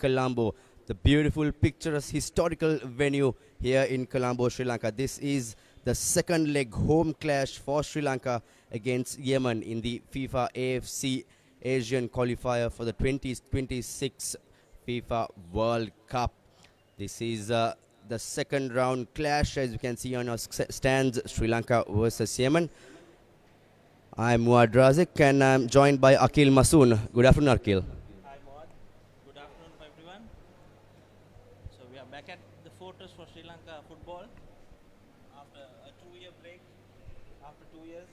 Colombo, the beautiful, picturesque, historical venue here in Colombo, Sri Lanka. This is the second leg home clash for Sri Lanka against Yemen in the FIFA AFC Asian Qualifier for the 2026 FIFA World Cup. This is the second round clash, as you can see on our stands, Sri Lanka versus Yemen. I'm Muad Razik and I'm joined by Akil Masoon. Good afternoon, Akil. Hi Muad. Good afternoon everyone. So we are back at the fortress for Sri Lanka football after a 2-year break. After 2 years,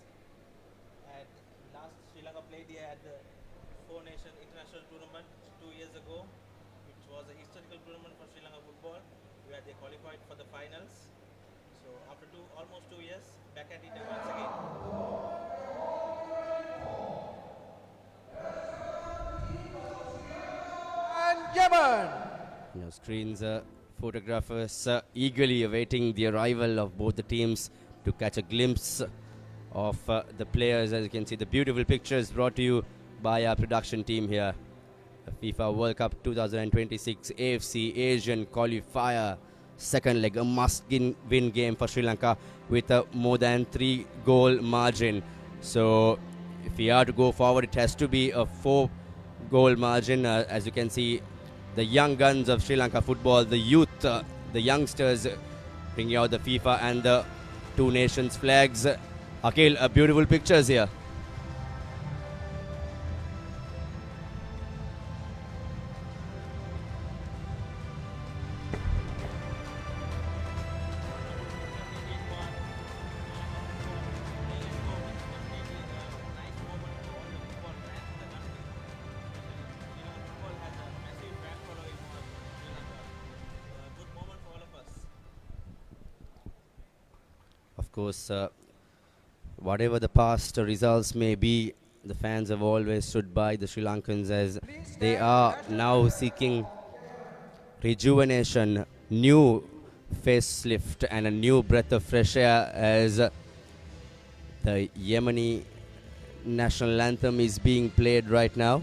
at last Sri Lanka played here at the Four Nation International Tournament 2 years ago, which was a historical tournament for Sri Lanka football, where they qualified for the finals. So after almost 2 years, back at it once again. Yemen. Your screens, photographers eagerly awaiting the arrival of both the teams to catch a glimpse of the players. As you can see, the beautiful pictures brought to you by our production team here. The FIFA World Cup 2026 AFC Asian Qualifier second leg, a must-win game for Sri Lanka with a more than 3-goal margin. So if we are to go forward, it has to be a 4-goal margin. As you can see, the young guns of Sri Lanka football, the youth, the youngsters bringing out the FIFA and the two nations flags. Akil, beautiful pictures here. Of course, whatever the past results may be, the fans have always stood by the Sri Lankans as they are now seeking rejuvenation, new facelift and a new breath of fresh air as the Yemeni national anthem is being played right now.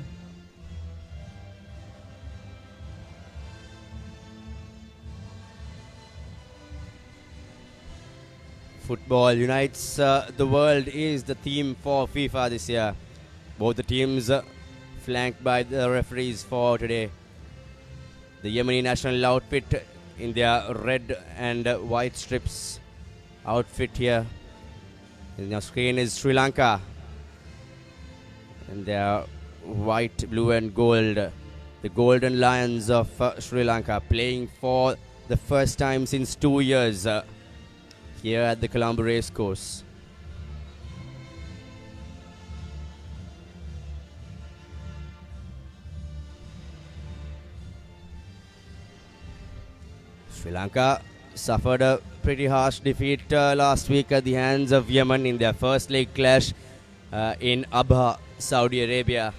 Football unites the world is the theme for FIFA this year. Both the teams flanked by the referees for today. The Yemeni national outfit in their red and white strips outfit here. In your screen is Sri Lanka. And their white, blue and gold. The Golden Lions of Sri Lanka playing for the first time since 2 years. Here at the Colombo Race Course. Sri Lanka suffered a pretty harsh defeat last week at the hands of Yemen in their first leg clash in Abha, Saudi Arabia.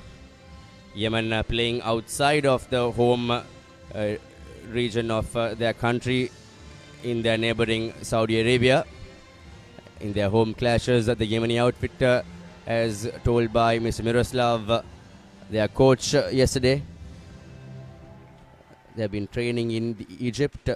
Yemen playing outside of the home region of their country, in their neighboring Saudi Arabia. In their home clashes, the Yemeni outfit, as told by Mr. Miroslav, their coach yesterday, they have been training in Egypt.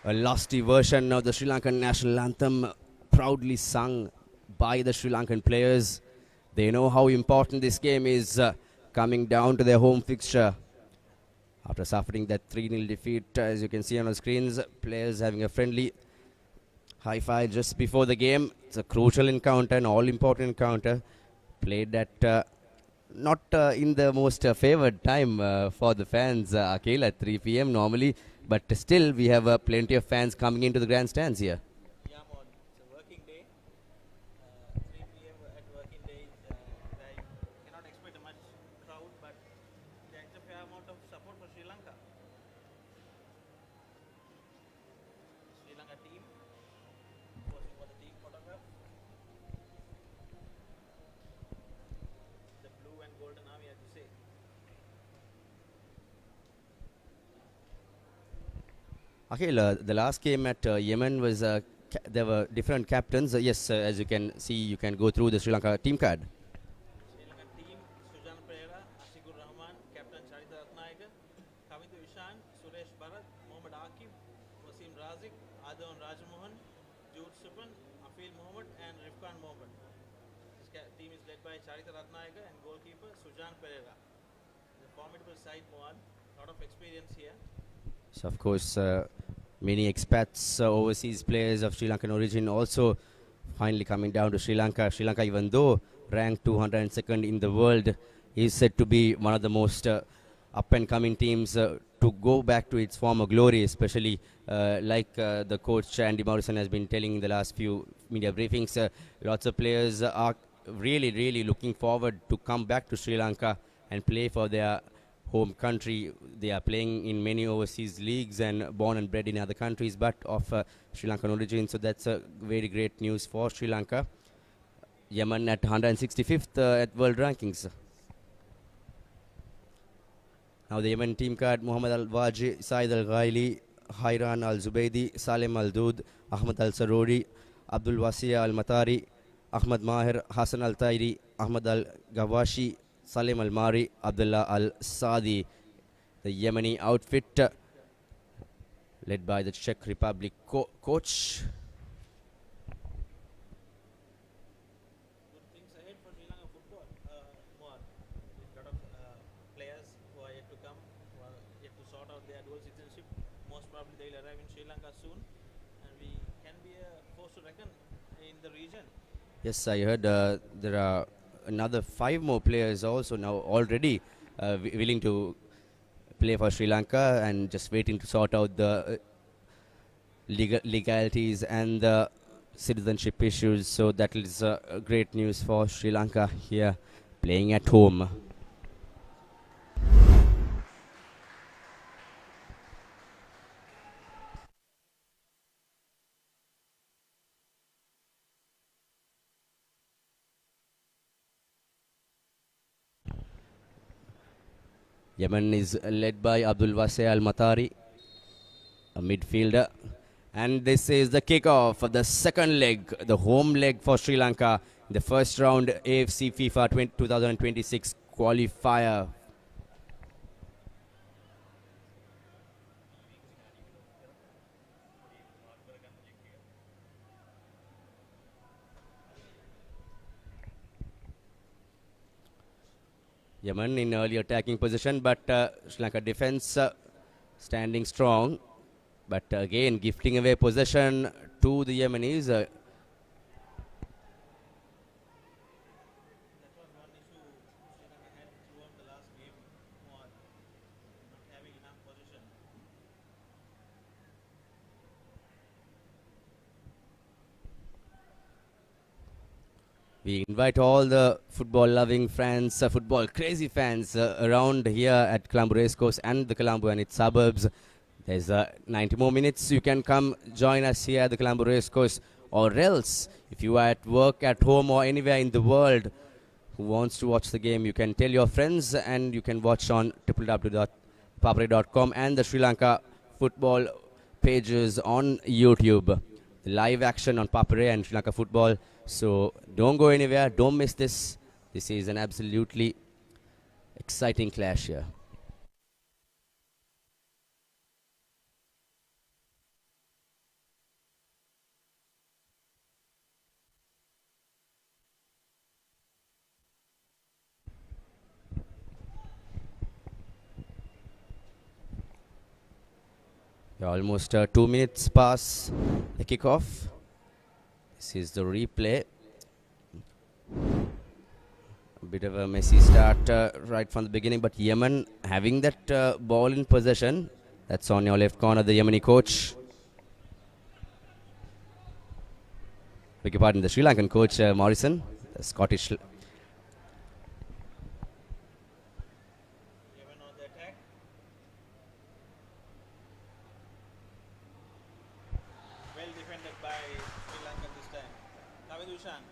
A lusty version of the Sri Lankan national anthem, proudly sung by the Sri Lankan players. They know how important this game is, coming down to their home fixture. After suffering that 3-0 defeat, as you can see on the screens, players having a friendly high five just before the game. It's a crucial encounter, an all-important encounter, played at not in the most favoured time for the fans, Akhil, at 3 p.m. normally, but still we have plenty of fans coming into the grandstands here. Yeah, Mon. It's a working day. 3 p.m. at working day, I cannot expect a much crowd, but there's a fair amount of support for Sri Lanka. Sri Lanka team posing for the team photograph. The blue and golden army, as you say. Akhil, the last game at Yemen was there were different captains. Yes, as you can see, you can go through the Sri Lanka team card. Sri Lankan team: Sujan Pereira, Asigur Rahman, Captain Charita Ratnayaka, Kavitu Ishan, Suresh Bharat, Mohammad Akib, Wasim Razik, Adon Rajamohan, Jude Supan, Afil Mohammed, and Rifkan Mohammed. This team is led by Charita Ratnayaka and goalkeeper Sujan Pereira. The formidable side, Mohan. Lot of experience here. So, of course, many expats, overseas players of Sri Lankan origin also finally coming down to Sri Lanka. Sri Lanka, even though ranked 202nd in the world, is said to be one of the most up-and-coming teams to go back to its former glory, especially like the coach Andy Morrison has been telling in the last few media briefings. Lots of players are really looking forward to come back to Sri Lanka and play for their home country. They are playing in many overseas leagues and born and bred in other countries, but of Sri Lankan origin. So that's a very great news for Sri Lanka. Yemen at 165th at world rankings. Now the Yemen team card: Muhammad Al-Waji, Saeed Al-Ghaili, Hayran Al-Zubaydi, Salem Al-Dood, Ahmad Al-Sarori, Abdul Wasiya Al-Matari, Ahmad Mahir, Hassan Al-Tairi, Ahmad Al-Gawashi, Salim Al-Mari, Abdullah Al-Sadi. The Yemeni outfit led by the Czech Republic coach. Good things ahead for Sri Lanka football. More. A lot of players who are yet to come, who are yet to sort out their dual citizenship. Most probably they will arrive in Sri Lanka soon, and we can be a force to reckon in the region. Yes, I heard there are another 5 more players also now already willing to play for Sri Lanka and just waiting to sort out the legalities and the citizenship issues. So that is great news for Sri Lanka here playing at home. Yemen is led by Abdul Wasi Al-Matari, a midfielder. And this is the kickoff of the second leg, the home leg for Sri Lanka, the first round AFC FIFA 2026 qualifier. Yemen in early attacking position, but Sri Lanka defense standing strong. But again, gifting away possession to the Yemenis. That was one issue Sri Lanka had throughout the last game, not having enough possession. We invite all the football-loving fans, football-crazy fans around here at Colombo Racecourse and the Colombo and its suburbs. There's 90 more minutes. You can come join us here at the Colombo Racecourse, or else if you are at work, at home, or anywhere in the world who wants to watch the game, you can tell your friends and you can watch on www.papare.com and the Sri Lanka football pages on YouTube. The live action on Papare and Sri Lanka football. So don't go anywhere. Don't miss this. This is an absolutely exciting clash here. Almost 2 minutes past the kickoff. This is the replay. A bit of a messy start right from the beginning, but Yemen having that ball in possession. That's on your left corner, the Yemeni coach. Beg your pardon, the Sri Lankan coach, Morrison, the Scottish. Yemen on the attack. Well defended by Sri Lanka this time. Kavidushan.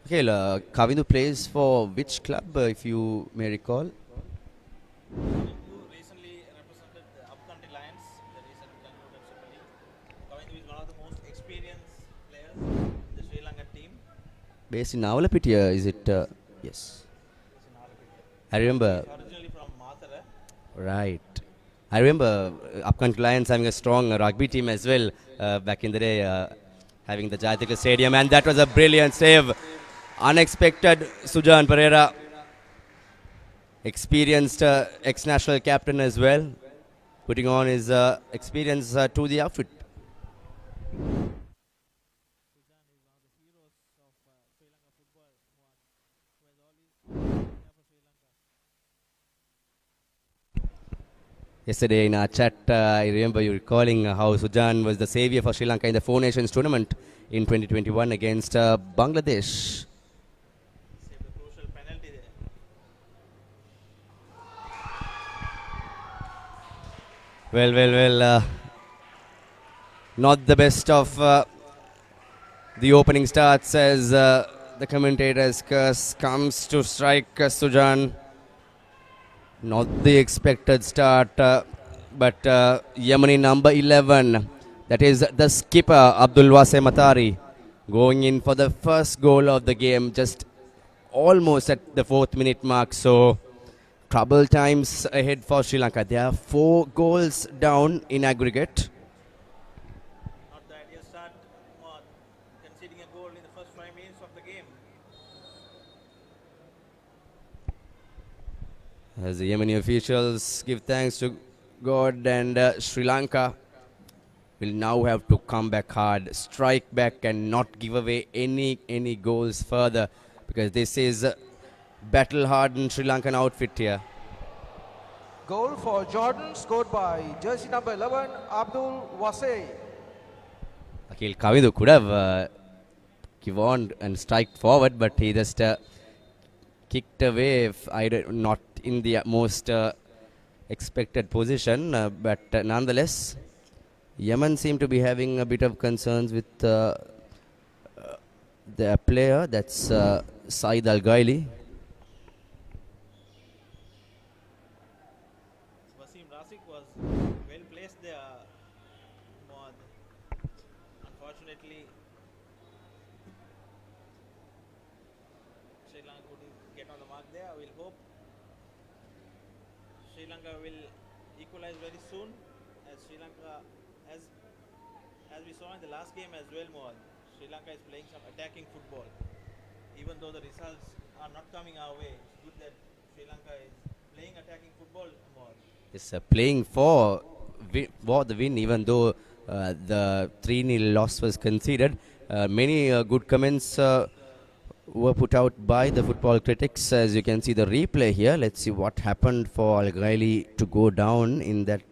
Okay, Kavindu plays for which club, if you may recall? Kavindu recently represented the Upcountry Lions, the recent concluded Super League. Kavindu is one of the most experienced players in the Sri Lankan team. Based in Navalapitiya, is it? Yes. He's in Alapiti. I remember. He's originally from Mathura. Right. I remember Upcountry Lions having a strong rugby team as well back in the day, having the Jayatika Stadium, and that was a brilliant save. Unexpected Sujan Pereira, experienced ex-national captain as well, putting on his experience to the outfit. Sujan is one of the heroes of Sri Lanka football. Who has always for Sri Lanka. Yesterday in our chat, I remember you recalling how Sujan was the savior for Sri Lanka in the Four Nations tournament in 2021 against Bangladesh. Saved a crucial penalty there. Well, not the best of the opening starts as the commentator's curse comes to strike Sujan. Not the expected start, but Yemeni number 11, that is the skipper Abdul Wase Matari, going in for the first goal of the game, just almost at the 4th minute mark. So trouble times ahead for Sri Lanka. They are 4 goals down in aggregate. Not the ideal start, conceding a goal in the first 5 minutes of the game. As the Yemeni officials give thanks to God, and Sri Lanka will now have to come back hard, strike back and not give away any goals further, because this is battle hardened Sri Lankan outfit here. Goal for Jordan, scored by jersey number 11, Abdul Wase. Akil Kavindu could have given on and strike forward, but he just kicked away, not in the most expected position, but nonetheless, Yemen seem to be having a bit of concerns with their player, that's Saeed Al-Ghaili. Wasim Rasik was well placed there. Unfortunately, Sri Lanka couldn't get on the mark there. We'll hope Sri Lanka will equalize very soon, as Sri Lanka, as we saw in the last game as well, Mohad. Sri Lanka is playing some attacking football. Even though the results are not coming our way, it's good that Sri Lanka is playing attacking football, Mohad. Is playing for the win, even though the 3-0 loss was conceded. Many good comments were put out by the football critics. As you can see the replay here, let's see what happened for Al-Ghaili to go down in that.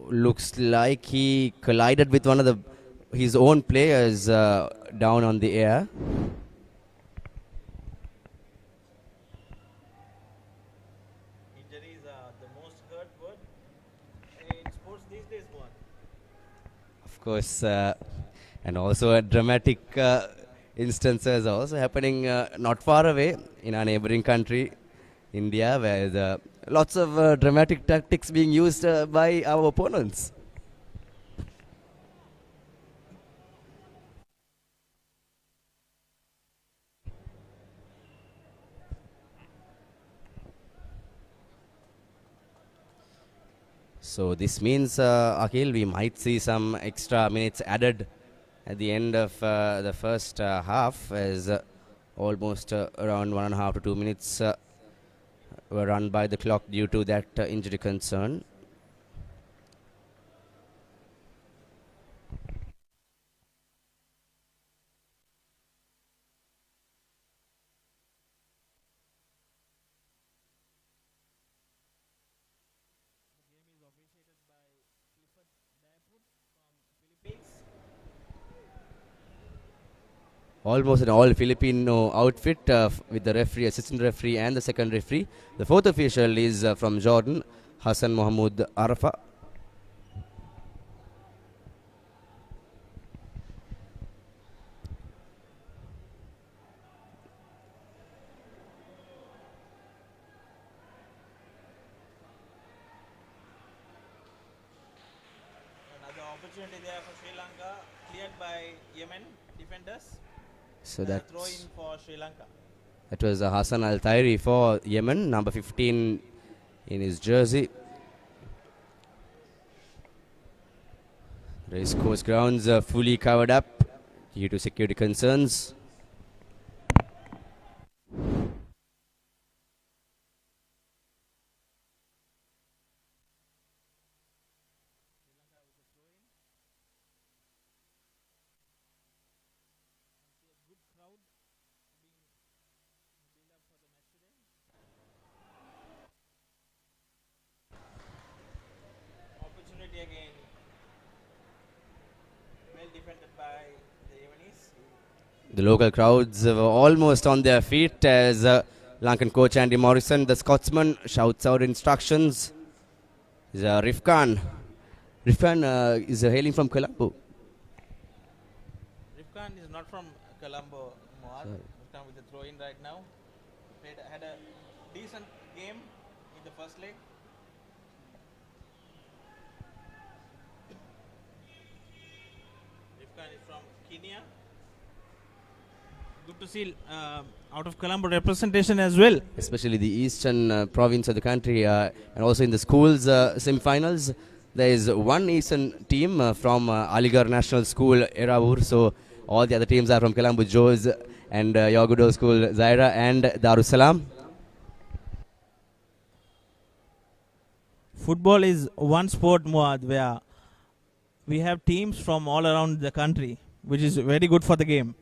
Looks like he collided with one of his own players down on the air. Injuries are the most hurt word in sports these days, Mohad. Of course, and also a dramatic instances also happening not far away in our neighboring country, India, where lots of dramatic tactics being used by our opponents. So this means, Akhil, we might see some extra minutes added at the end of the first half, as almost around 1.5 to 2 minutes were run by the clock due to that injury concern. Almost an all Filipino outfit with the referee, assistant referee, and the second referee. The fourth official is from Jordan, Hassan Mohamud Arafa. Another opportunity there for Sri Lanka, cleared by Yemen defenders. So Throw that's in for Sri Lanka. that was Hassan Al Tairi for Yemen, number 15 in his jersey. Race course grounds are fully covered up due to security concerns. Opportunity again. Well defended by the Yemenis. The local crowds were almost on their feet as Lankan coach Andy Morrison, the Scotsman, shouts out instructions. Is Rifkan. Rifkan is hailing from Colombo. Rifkan is not from Colombo, Moad. Rifkan with the throw in right now. Had a decent game in the first leg. Rifkan is from Kenya. Good to see out of Colombo representation as well. Especially the eastern province of the country and also in the schools semi-finals. There is one eastern team from Aligarh National School, Eravur. So all the other teams are from Colombo, Joes and your good old school, Zaira and Darussalam. Football is one sport, Muad, where we have teams from all around the country, which is very good for the game.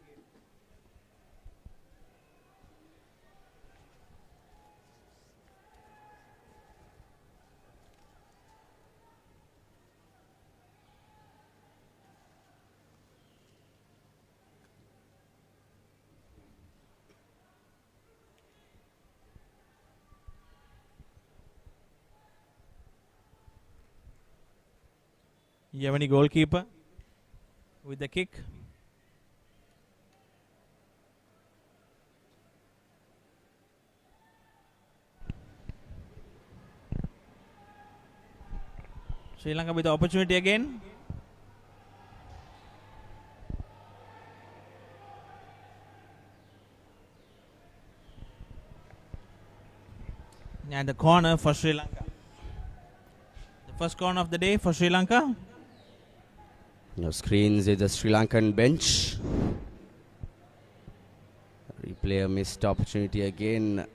Yemeni goalkeeper with the kick. Sri Lanka with the opportunity again. And the corner for Sri Lanka. The first corner of the day for Sri Lanka. Your screens is the Sri Lankan bench. Replay a missed opportunity again.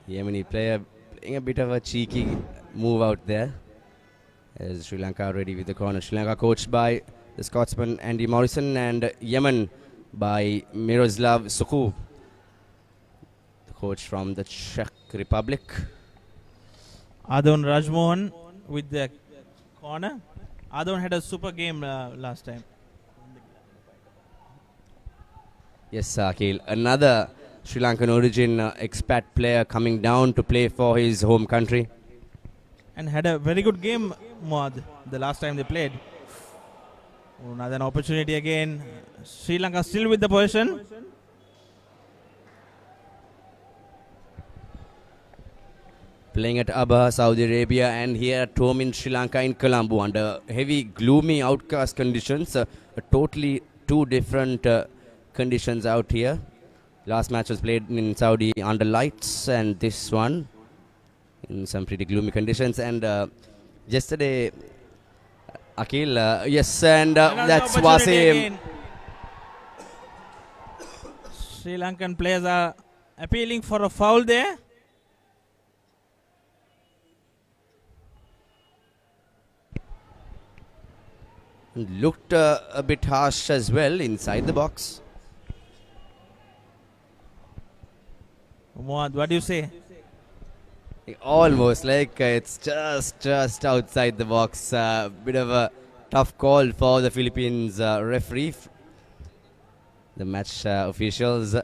Yemeni player playing a bit of a cheeky move out there. As Sri Lanka ready with the corner. Sri Lanka coached by the Scotsman Andy Morrison and Yemen by Miroslav Suku, the coach from the Czech Republic. Adon Rajmohan with the corner. Adon had a super game last time. Yes, Akhil. Another Sri Lankan origin expat player coming down to play for his home country. And had a very good game, Muad, the last time they played. Another opportunity again. Sri Lanka still with the possession. Playing at Abha, Saudi Arabia, and here at home in Sri Lanka in Colombo under heavy, gloomy, outcast conditions. Totally two different conditions out here. Last match was played in Saudi under lights, and this one in some pretty gloomy conditions. And yesterday, Akhil, yes, and that's Wasim. Sri Lankan players are appealing for a foul there. Looked a bit harsh as well inside the box. Muad, what do you say? Almost like it's just outside the box. Bit of a tough call for the Philippines referee. The match officials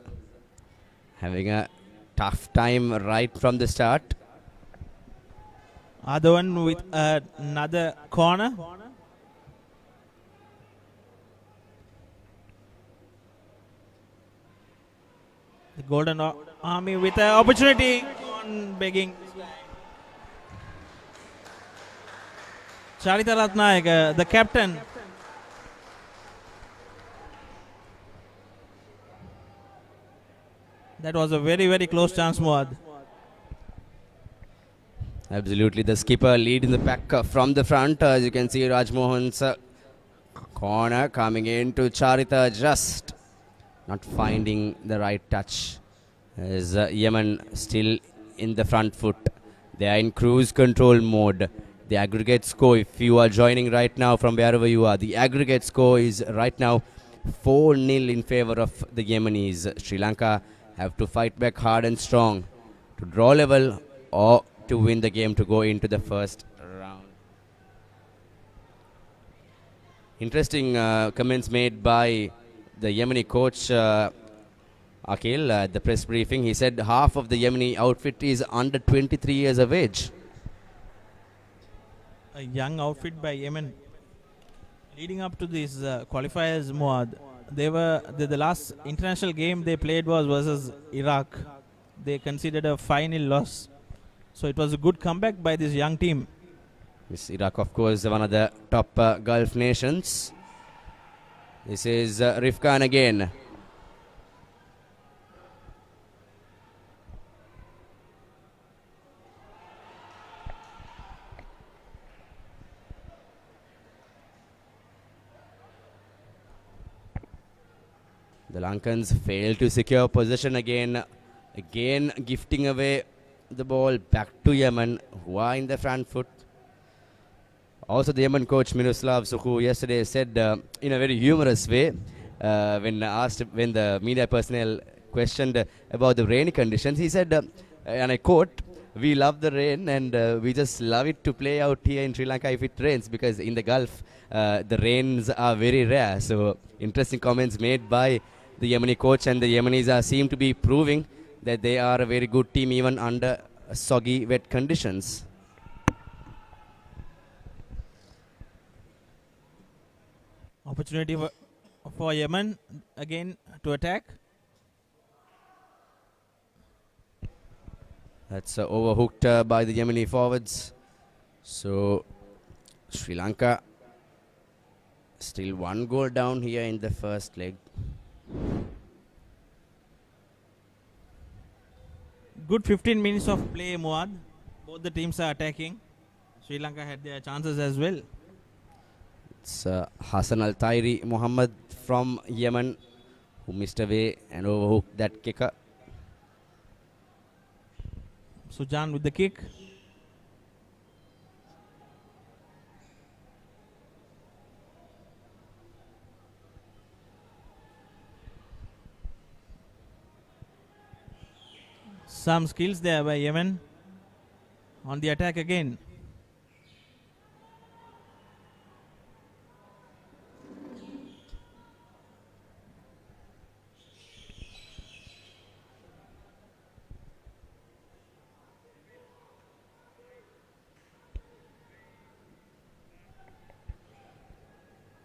having a tough time right from the start. Other one with another corner. The Golden Army with an opportunity on begging. Charita Ratnayaka, the captain. That was a very, very close chance, Muad. Absolutely, the skipper lead in the pack from the front. As you can see, Rajmohan's corner coming into Charita, just not finding the right touch. As Yemen still in the front foot. They are in cruise control mode. The aggregate score, if you are joining right now from wherever you are, the aggregate score is right now 4-0 in favor of the Yemenis. Sri Lanka have to fight back hard and strong to draw level or to win the game to go into the first round. Interesting comments made by the Yemeni coach Akhil at the press briefing. He said half of the Yemeni outfit is under 23 years of age. A young outfit by Yemen. Leading up to these qualifiers, Muad, they were the last international game they played was versus Iraq. They considered a 5-0 loss. So it was a good comeback by this young team. This Iraq, of course, one of the top Gulf nations. This is Rifkan again. The Lankans fail to secure possession again. Again gifting away the ball back to Yemen, who are in the front foot. Also, the Yemen coach Miroslav Sukhu yesterday said in a very humorous way when the media personnel questioned about the rainy conditions, he said, and I quote, "We love the rain and we just love it to play out here in Sri Lanka if it rains, because in the Gulf the rains are very rare." So interesting comments made by the Yemeni coach, and the Yemenis seem to be proving that they are a very good team even under soggy, wet conditions. Opportunity for Yemen again to attack. That's overhooked by the Yemeni forwards. So Sri Lanka still 1 goal down here in the first leg. Good 15 minutes of play, Muad. Both the teams are attacking. Sri Lanka had their chances as well. It's Hassan Al-Tairi Muhammad from Yemen who missed away and overhooked that kicker. Sujan with the kick. Some skills there by Yemen on the attack again.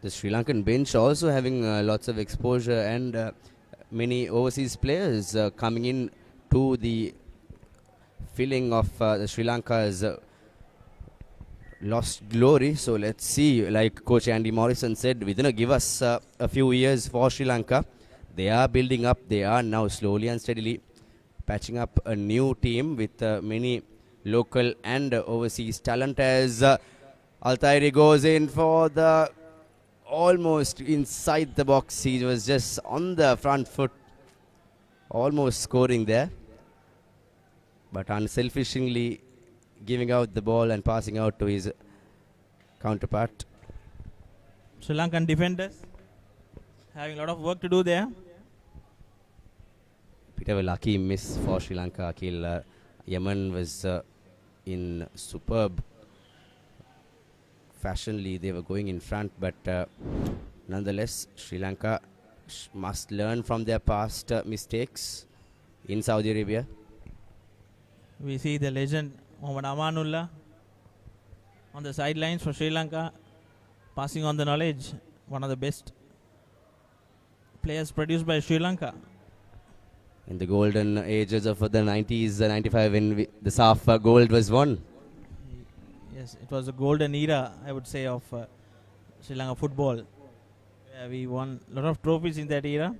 The Sri Lankan bench also having lots of exposure and many overseas players coming in to the filling of the Sri Lanka's lost glory. So let's see, like Coach Andy Morrison said, within give us a few years for Sri Lanka. They are building up. They are now slowly and steadily patching up a new team with many local and overseas talent, as Altairi goes in for the almost inside the box. He was just on the front foot, almost scoring there, but unselfishly giving out the ball and passing out to his counterpart. Sri Lankan defenders having a lot of work to do there. Bit of a lucky miss for Sri Lanka. Akhil, Yemen was in superb fashionly. They were going in front, but nonetheless Sri Lanka must learn from their past mistakes in Saudi Arabia. We see the legend Muhammad Amanullah on the sidelines for Sri Lanka, passing on the knowledge. One of the best players produced by Sri Lanka. In the golden ages of the 90s, 95, when the SAF gold was won. Yes, it was a golden era, I would say, of Sri Lanka football. We won a lot of trophies in that era.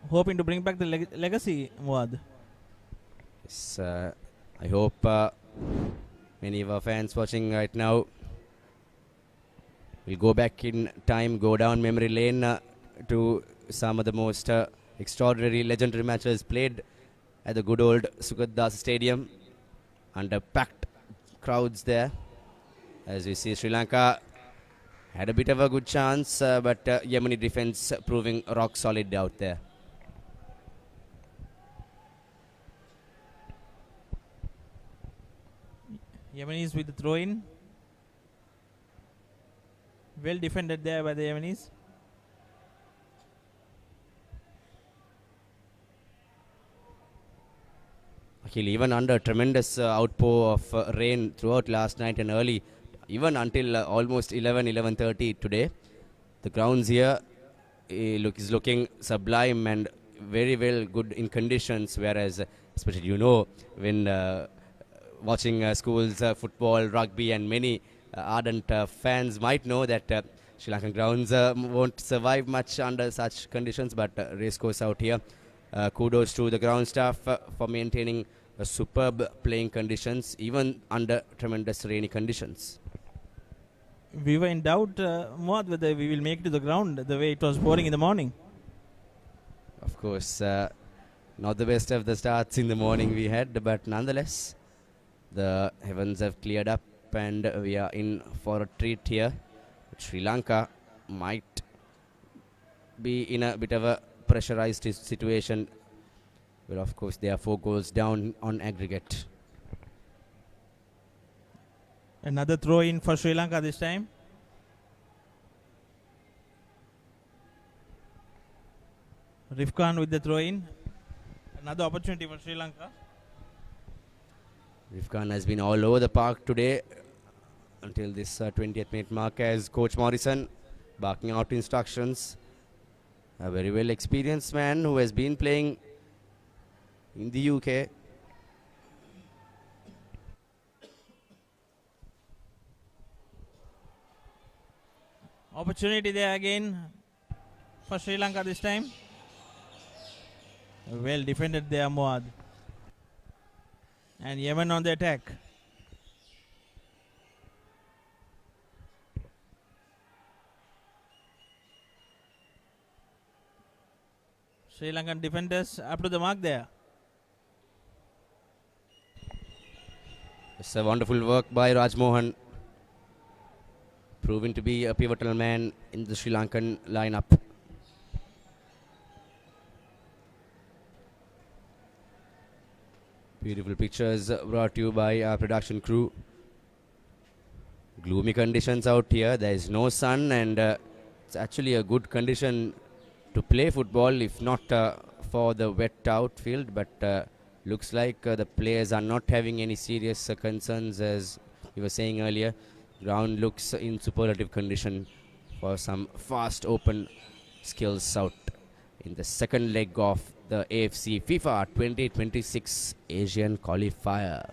Hoping to bring back the legacy, Muad. Yes, I hope many of our fans watching right now will go back in time, go down memory lane to some of the most extraordinary, legendary matches played at the good old Sukhadas Stadium under packed crowds there. As we see, Sri Lanka had a bit of a good chance, but Yemeni defense proving rock solid out there. Yemenis with the throw-in. Well defended there by the Yemenis. Even under tremendous outpour of rain throughout last night and early, even until almost 11:30 today, the grounds here is looking sublime and very well good in conditions. Whereas, especially when watching schools football, rugby, and many ardent fans might know that Sri Lankan grounds won't survive much under such conditions. But racecourse out here, kudos to the ground staff for maintaining superb playing conditions even under tremendous rainy conditions. We were in doubt, Muad, whether we will make it to the ground the way it was pouring in the morning. Of course, not the best of the starts in the morning we had, but nonetheless, the heavens have cleared up and we are in for a treat here. Sri Lanka might be in a bit of a pressurized situation. Well, of course, they are 4 goals down on aggregate. Another throw in for Sri Lanka this time. Rifkan with the throw in. Another opportunity for Sri Lanka. Rifkan has been all over the park today until this 20th minute mark as Coach Morrison barking out instructions. A very well experienced man who has been playing in the UK. Opportunity there again for Sri Lanka this time. Well defended there, Muad. And Yemen on the attack. Sri Lankan defenders up to the mark there. It's a wonderful work by Raj Mohan, proving to be a pivotal man in the Sri Lankan lineup. Beautiful pictures brought to you by our production crew. Gloomy conditions out here. There is no sun and it's actually a good condition to play football, if not for the wet outfield. But looks like the players are not having any serious concerns, as we were saying earlier. Ground looks in superlative condition for some fast open skills out in the second leg of the AFC FIFA 2026 Asian Qualifier.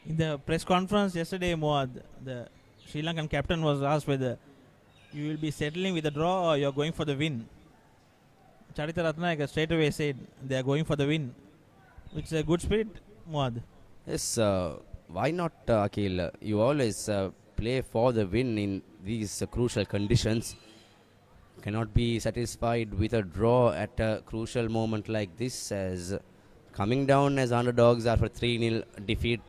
In the press conference yesterday, Muad, the Sri Lankan captain was asked whether you will be settling with a draw or you are going for the win. Charita Ratnayaka straight away said they are going for the win, which is a good spirit, Muad. Yes, why not, Akhil? You always play for the win in these crucial conditions. Cannot be satisfied with a draw at a crucial moment like this, as coming down as underdogs after 3-0 defeat.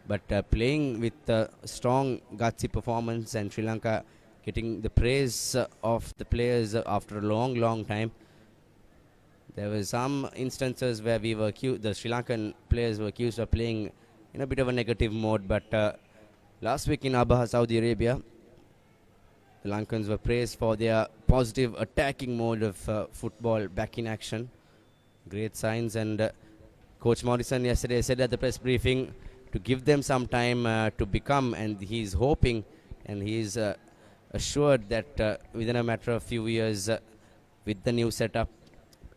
But playing with a strong, gutsy performance, and Sri Lanka getting the praise of the players after a long, long time. There were some instances where the Sri Lankan players were accused of playing in a bit of a negative mode, but last week in Abha, Saudi Arabia, the Lankans were praised for their positive attacking mode of football back in action. Great signs, and Coach Morrison yesterday said at the press briefing to give them some time to become, and he's hoping and he's assured that within a matter of few years, with the new setup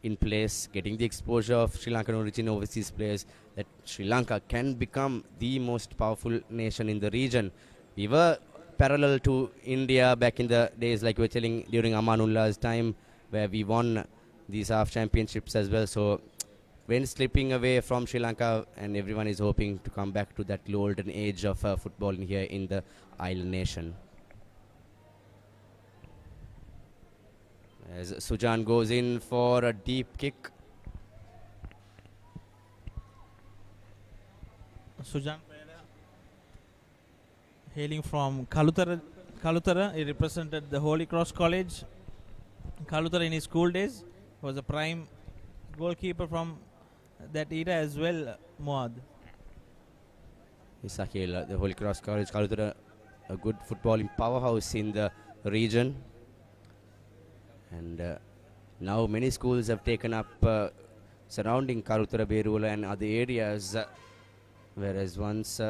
in place, getting the exposure of Sri Lankan origin overseas players, that Sri Lanka can become the most powerful nation in the region. We were parallel to India back in the days, like we were telling, during Amanullah's time, where we won these half championships as well. So when slipping away from Sri Lanka, and everyone is hoping to come back to that golden age of football here in the island nation. As Sujan goes in for a deep kick. Sujan Pereira, hailing from Kalutara, he represented the Holy Cross College. Kalutara in his school days was a prime goalkeeper from that era as well, Muad. Isakil, the Holy Cross College, Kalutara, a good footballing powerhouse in the region. And now many schools have taken up surrounding Kalutara, Berula and other areas, whereas once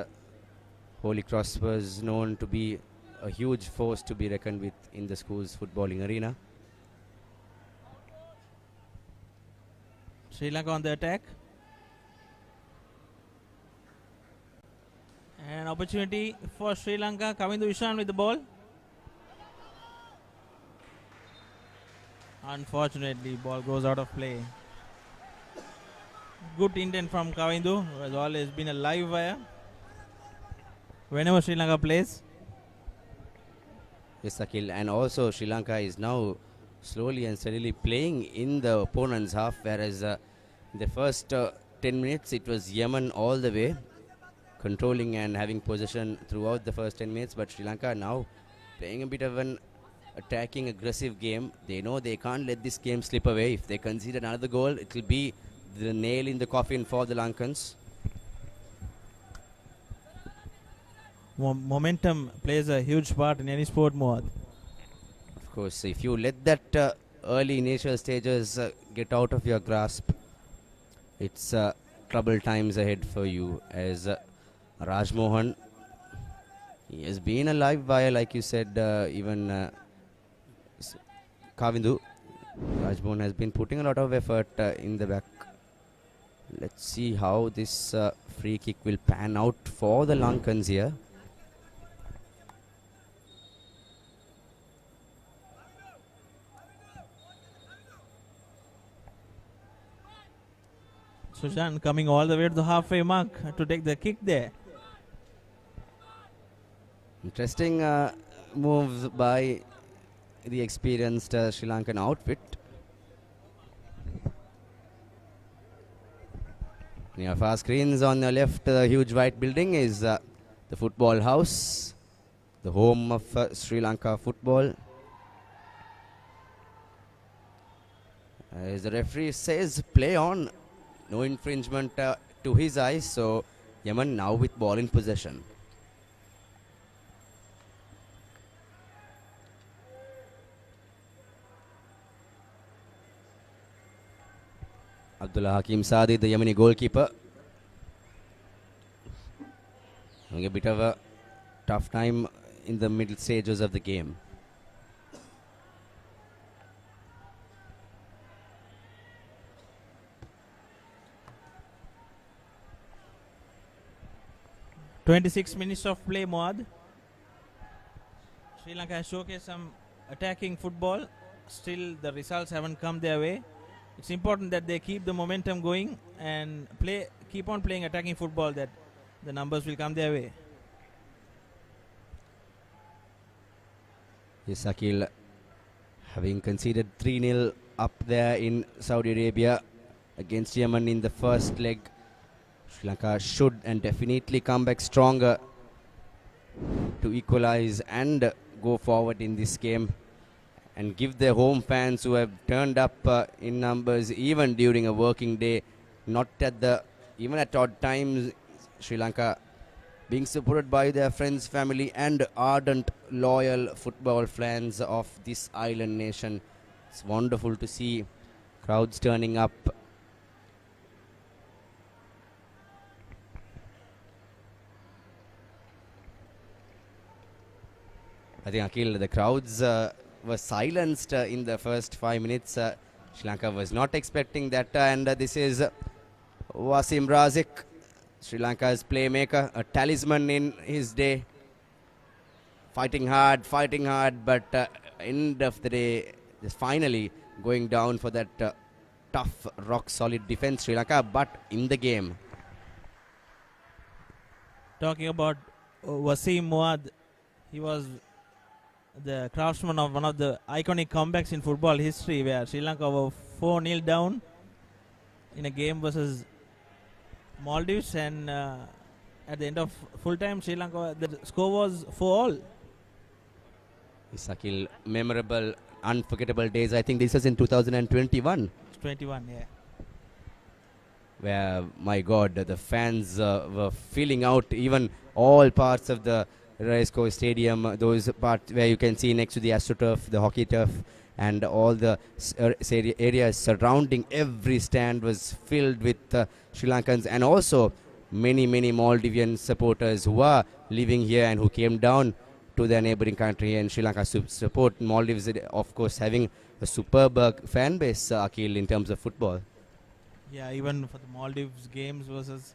Holy Cross was known to be a huge force to be reckoned with in the school's footballing arena. Sri Lanka on the attack. An opportunity for Sri Lanka. Kavindu Ishan with the ball. Unfortunately, ball goes out of play. Good intent from Kavindu, who has always been a live wire whenever Sri Lanka plays. Yes, Akhil, and also Sri Lanka is now slowly and steadily playing in the opponent's half, whereas the first 10 minutes it was Yemen all the way, controlling and having possession throughout the first 10 minutes, but Sri Lanka now playing a bit of an attacking, aggressive game. They know they can't let this game slip away. If they concede another goal, it will be the nail in the coffin for the Lankans. Momentum plays a huge part in any sport, Mohad. Of course, if you let that early initial stages get out of your grasp, it's troubled times ahead for you. As Raj Mohan, he has been a live wire, like you said, even Kavindu. Raj Mohan has been putting a lot of effort in the back. Let's see how this free kick will pan out for the Lankans here. Sushan coming all the way to the halfway mark to take the kick there. Interesting moves by the experienced Sri Lankan outfit. Near far screens on the left, the huge white building is the football house, the home of Sri Lanka football. As the referee says, play on. No infringement to his eyes, so Yemen now with ball in possession. Abdullah Hakim Sadi, the Yemeni goalkeeper, having a bit of a tough time in the middle stages of the game. "26 minutes of play, Moad. Sri Lanka has showcased some attacking football. Still, the results haven't come their way. It's important that they keep the momentum going and keep on playing attacking football, that the numbers will come their way." Yes, Akil, having conceded 3-0 up there in Saudi Arabia against Yemen in the first leg, Sri Lanka should and definitely come back stronger to equalize and go forward in this game. and give their home fans who have turned up in numbers even during a working day, not at the even at odd times. Sri Lanka being supported by their friends, family, and ardent, loyal football fans of this island nation. It's wonderful to see crowds turning up. I think, Akhil, the crowds were silenced in the first 5 minutes. Sri Lanka was not expecting that, and this is Wasim Razik, Sri Lanka's playmaker, a talisman in his day. Fighting hard, but end of the day, just finally going down for that tough, rock-solid defense, Sri Lanka, but in the game. Talking about Wasim Muad, he was the craftsman of one of the iconic comebacks in football history, where Sri Lanka were 4-0 down in a game versus Maldives, and at the end of full time, Sri Lanka, the score was 4-all. Sakil, memorable, unforgettable days. I think this was in 2021. 21, yeah. Where, my God, the fans were filling out even all parts of the Racecourse Stadium, those parts where you can see next to the AstroTurf, the hockey turf, and all the areas surrounding every stand was filled with Sri Lankans, and also many Maldivian supporters who are living here and who came down to their neighboring country and Sri Lanka support. Maldives, of course, having a superb fan base, Akhil, in terms of football. Yeah, even for the Maldives games versus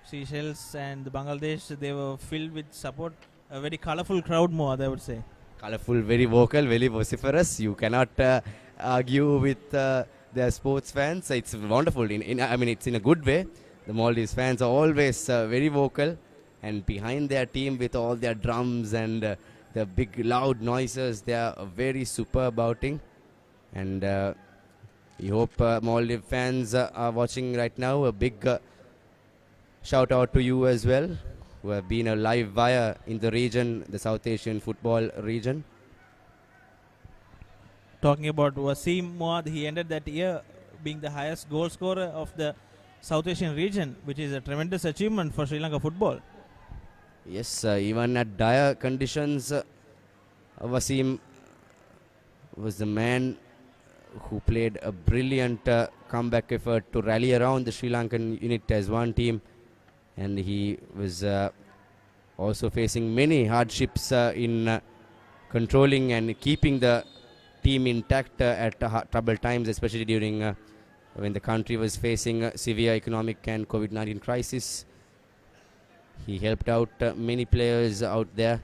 Seychelles and the Bangladesh, they were filled with support. A very colorful crowd, more, I would say. Colorful, very vocal, very vociferous. You cannot argue with their sports fans. It's wonderful. I mean, it's in a good way. The Maldives fans are always very vocal, and behind their team with all their drums and the big loud noises, they are very superb outing. And we hope Maldives fans are watching right now. A big shout out to you as well, who have been a live wire in the region, the South Asian football region. Talking about Wasim Muad, he ended that year being the highest goal scorer of the South Asian region, which is a tremendous achievement for Sri Lanka football. Yes, even at dire conditions, Wasim was the man who played a brilliant comeback effort to rally around the Sri Lankan unit as one team. And he was also facing many hardships in controlling and keeping the team intact at troubled times, especially during when the country was facing severe economic and COVID-19 crisis. He helped out many players out there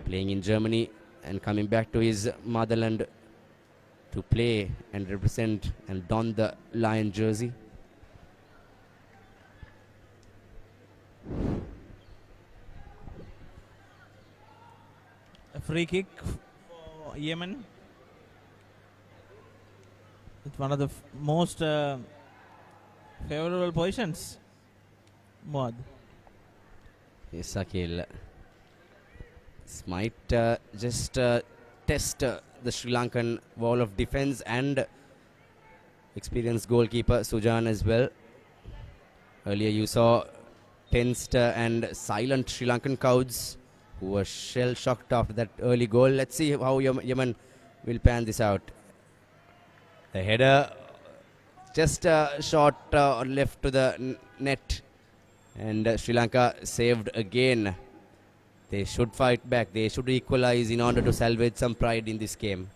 playing in Germany and coming back to his motherland to play and represent and don the Lion jersey. A free kick for Yemen. It's one of the most favorable positions, Muad. Yes, Akhil. This might just test the Sri Lankan wall of defense and experienced goalkeeper Sujan as well. Earlier you saw tensed and silent Sri Lankan crowds who were shell-shocked after that early goal. Let's see how Yemen will pan this out. The header just short left to the net, and Sri Lanka saved again. They should fight back. They should equalize in order to salvage some pride in this game.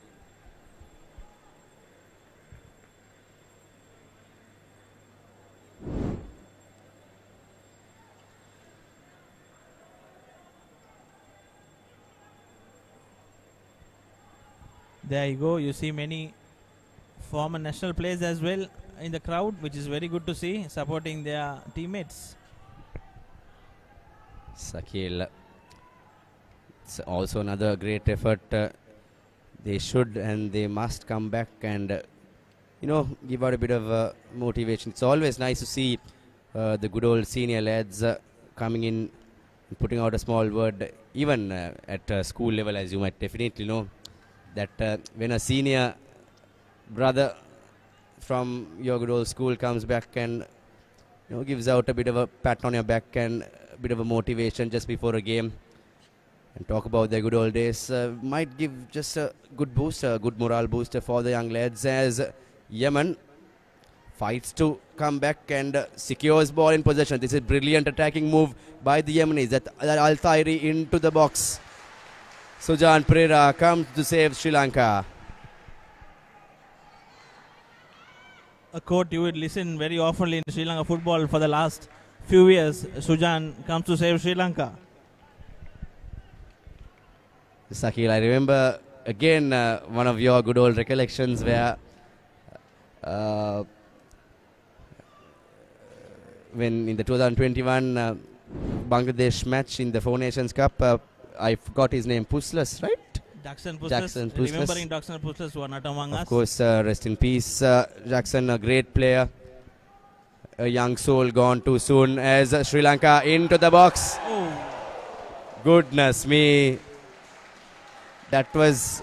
There you go. You see many former national players as well in the crowd, which is very good to see, supporting their teammates. Sakil, it's also another great effort. They should and they must come back and give out a bit of motivation. It's always nice to see the good old senior lads coming in and putting out a small word, even at school level, as you might definitely know. that when a senior brother from your good old school comes back and gives out a bit of a pat on your back and a bit of a motivation just before a game and talk about their good old days, might give just a good booster, a good morale booster for the young lads as Yemen fights to come back and secures ball in possession. This is brilliant attacking move by the Yemenis. That Al-Thairi into the box. Sujan Pereira comes to save Sri Lanka. A quote you would listen very often in Sri Lanka football for the last few years. Sujan comes to save Sri Lanka. Sakil, I remember again one of your good old recollections where when in the 2021 Bangladesh match in the Four Nations Cup, I forgot his name, Puslas, right? Jackson Puslas. Jackson Puslas. Remembering Jackson Puslas, who are not among us. Of course, rest in peace, Jackson, a great player. A young soul gone too soon as Sri Lanka into the box. Oh. Goodness me. That was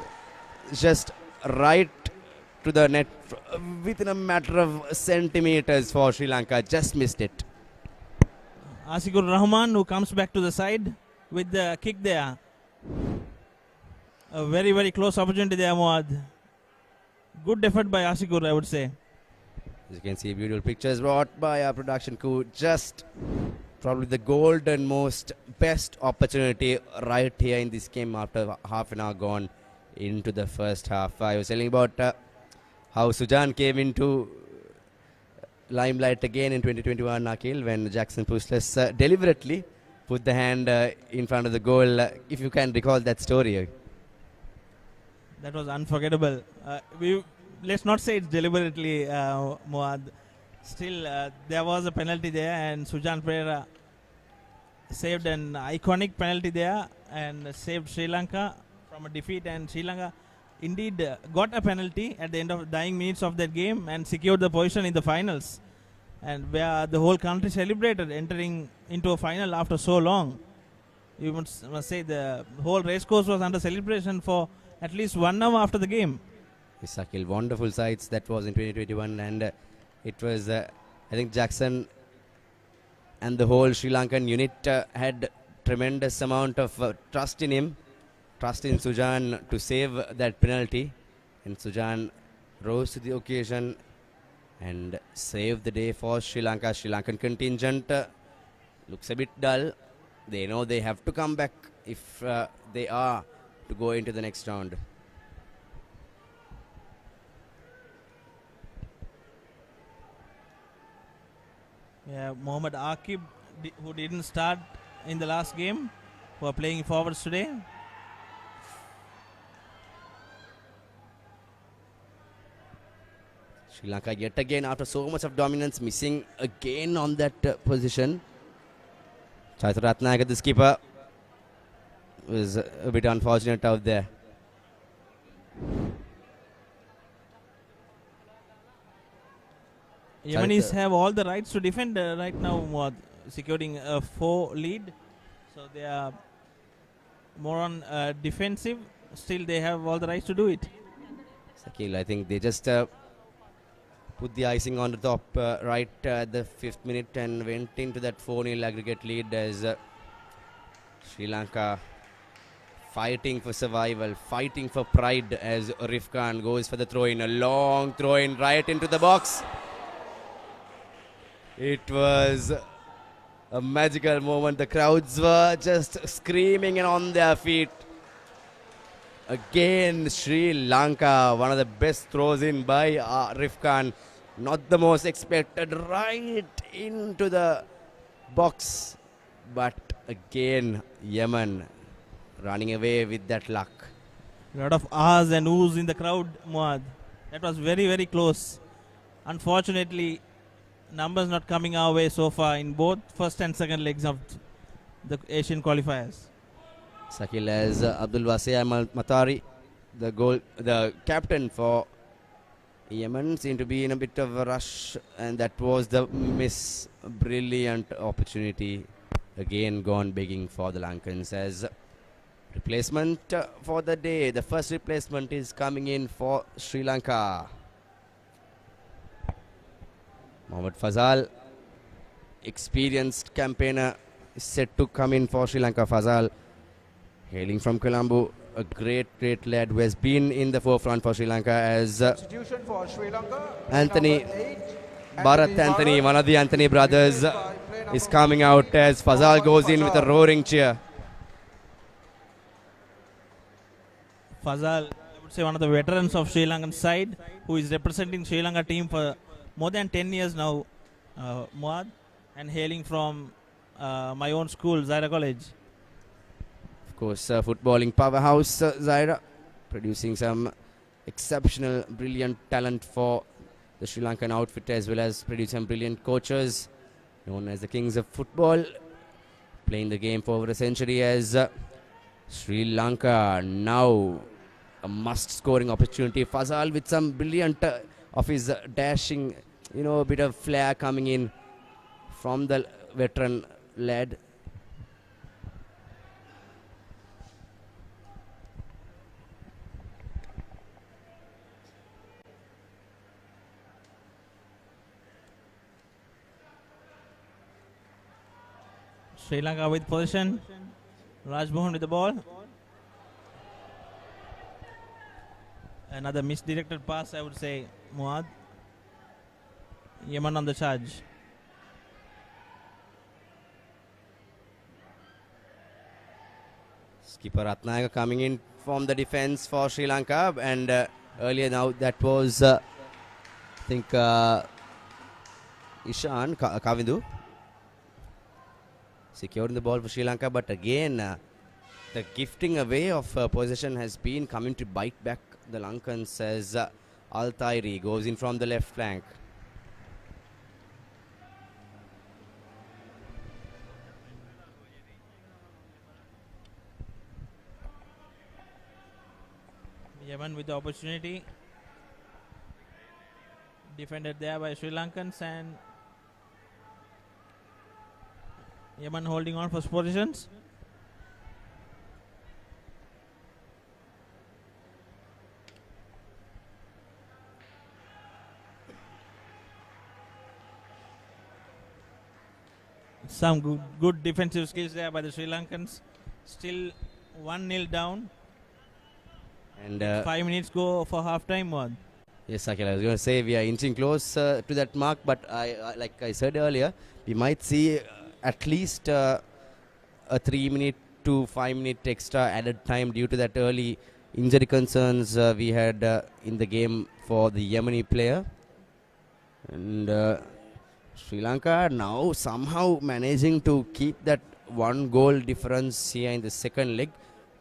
just right to the net within a matter of centimeters for Sri Lanka. Just missed it. Asikur Rahman, who comes back to the side with the kick there. A very, very close opportunity there, Muad. Good effort by Asikur, I would say. As you can see, beautiful pictures brought by our production crew. Just probably the golden most best opportunity right here in this game after half an hour gone into the first half. I was telling about how Sujan came into limelight again in 2021, Akhil, when Jackson Puslas deliberately put the hand in front of the goal. If you can recall that story. That was unforgettable. Let's not say it's deliberately, Muad. Still, there was a penalty there, and Sujan Pereira saved an iconic penalty there and saved Sri Lanka from a defeat. And Sri Lanka indeed got a penalty at the end of dying minutes of that game and secured the position in the finals, and where the whole country celebrated entering into a final after so long. You must say the whole racecourse was under celebration for at least 1 hour after the game. Sakil, wonderful sights that was in 2021, and it was, I think, Jackson and the whole Sri Lankan unit had tremendous amount of trust in him, trust in Sujan to save that penalty, and Sujan rose to the occasion and saved the day for Sri Lanka. Sri Lankan contingent looks a bit dull. They know they have to come back if they are to go into the next round. Yeah, Mohammad Akib, who didn't start in the last game, who are playing forwards today. Sri Lanka yet again, after so much of dominance, missing again on that position. Chaitra Ratnayaka, the skipper, was a bit unfortunate out there. Yemenis have all the rights to defend right now, securing a 4 lead. So they are more on defensive. Still, they have all the rights to do it. Sakil, I think they just put the icing on the top right at the 5th minute and went into that 4-0 aggregate lead as Sri Lanka fighting for survival, fighting for pride as Rifkan goes for the throw-in, a long throw-in right into the box. It was a magical moment. The crowds were just screaming and on their feet. Again, Sri Lanka, one of the best throws in by Rifkan. Not the most expected, right into the box. But again, Yemen running away with that luck. A lot of ahs and oohs in the crowd, Muad. That was very, very close. Unfortunately, numbers not coming our way so far in both first and second legs of the Asian qualifiers. Sakil, as Abdul Wasi Matari, the captain for Yemen, seemed to be in a bit of a rush, and that was the miss. Brilliant opportunity, again gone begging for the Lankans as Replacement for the day. The first replacement is coming in for Sri Lanka. Mohammad Fazal, experienced campaigner, is set to come in for Sri Lanka. Fazal, hailing from Colombo, a great lad who has been in the forefront for Sri Lanka as Substitution for Sri Lanka. Anthony Number 8, Bharat Anthony, one of the Anthony brothers, is coming out as Fazal goes in with a roaring cheer. Fazal, I would say one of the veterans of Sri Lankan side, who is representing Sri Lanka team for more than 10 years now, Muad, and hailing from my own school, Zaira College. Of course, footballing powerhouse Zaira, producing some exceptional, brilliant talent for the Sri Lankan outfit, as well as producing some brilliant coaches known as the kings of football, playing the game for over a century as Sri Lanka now a must-scoring opportunity. Fazal with some brilliant of his dashing, a bit of flair coming in from the veteran lad. Sri Lanka with possession. Rajmohan with the ball. Another misdirected pass, I would say, Muad. Yemen on the charge. Skipper Ratnayaka coming in from the defense for Sri Lanka, and earlier now that was, I think, Ishan Kavindu securing the ball for Sri Lanka, but again the gifting away of possession has been coming to bite back the Lankans as Al-Tairi goes in from the left flank. Yemen with the opportunity. Defended there by Sri Lankans, and Yemen holding on for positions. Some good defensive skills there by the Sri Lankans. Still 1-0 down. And 5 minutes go for half time. One. Yes, Akhil, I was going to say we are inching close to that mark, but like I said earlier, we might see at least a 3 minute to 5 minute extra added time due to that early injury concerns we had in the game for the Yemeni player. And Sri Lanka now somehow managing to keep that 1 goal difference here in the second leg.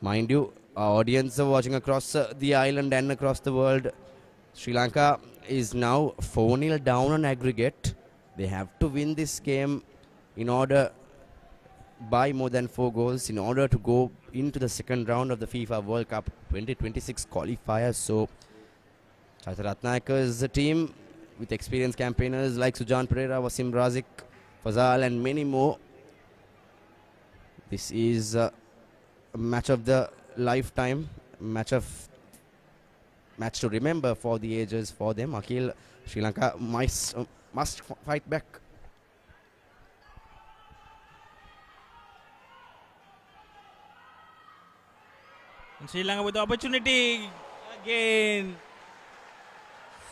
Mind you, our audience are watching across the island and across the world. Sri Lanka is now 4-0 down on aggregate. They have to win this game in order by more than 4 goals in order to go into the second round of the FIFA World Cup 2026 qualifier. So Ratnayaka's team with experienced campaigners like Sujan Pereira, Wasim Razik, Fazal and many more. This is a match of the lifetime, match to remember for the ages for them. Akhil, Sri Lanka must fight back. And Sri Lanka with the opportunity again.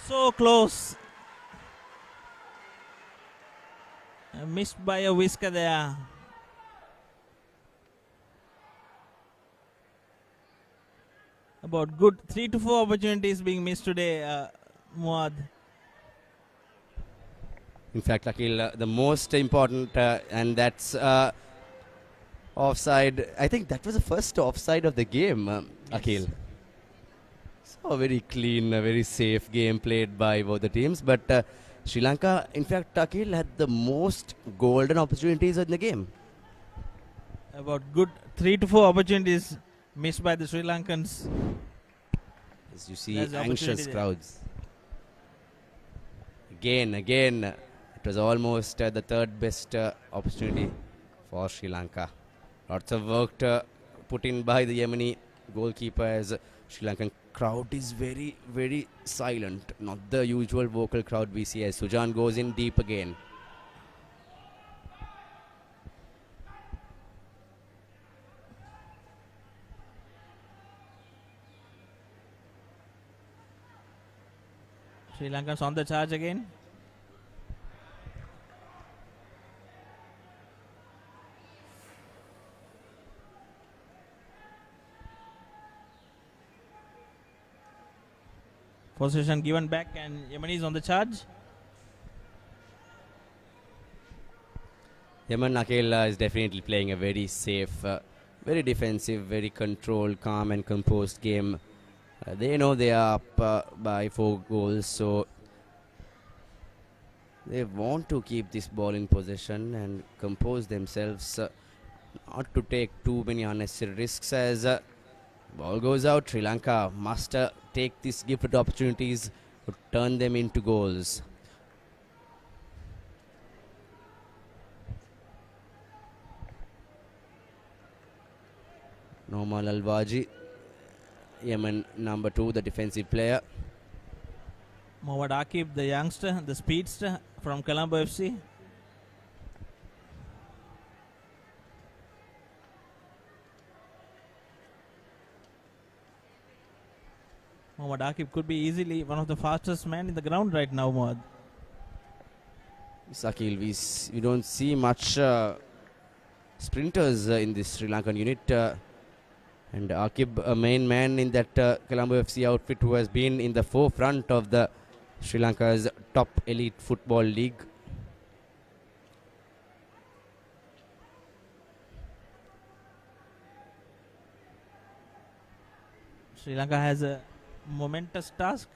So close. Missed by a whisker there. About good 3 to 4 opportunities being missed today, Muad. In fact, Akhil, the most important, and that's offside. I think that was the first offside of the game, Akhil. So a very clean, a very safe game played by both the teams. But Sri Lanka, in fact, Akhil had the most golden opportunities in the game. About good 3 to 4 opportunities missed by the Sri Lankans. As you see, anxious crowds. Again, it was almost the third best opportunity for Sri Lanka. Lots of work put in by the Yemeni goalkeeper, as Sri Lankan crowd is very, very silent. Not the usual vocal crowd we see, as Sujan goes in deep again. Sri Lanka's on the charge again. Possession given back and Yemen is on the charge. Yemen Akela is definitely playing a very safe, very defensive, very controlled, calm and composed game. They know they are up by 4 goals, so they want to keep this ball in possession and compose themselves, not to take too many unnecessary risks. As ball goes out, Sri Lanka must take these gifted opportunities to turn them into goals. Nomal Alwaji, Yemen number 2, the defensive player. Mohammad Akib, the youngster, the speedster from Colombo FC. Mohammad Akib could be easily one of the fastest men in the ground right now, Mohad. Sakil, we don't see much sprinters in this Sri Lankan unit. And Akib, a main man in that Colombo FC outfit, who has been in the forefront of the Sri Lanka's top elite football league. Sri Lanka has a momentous task,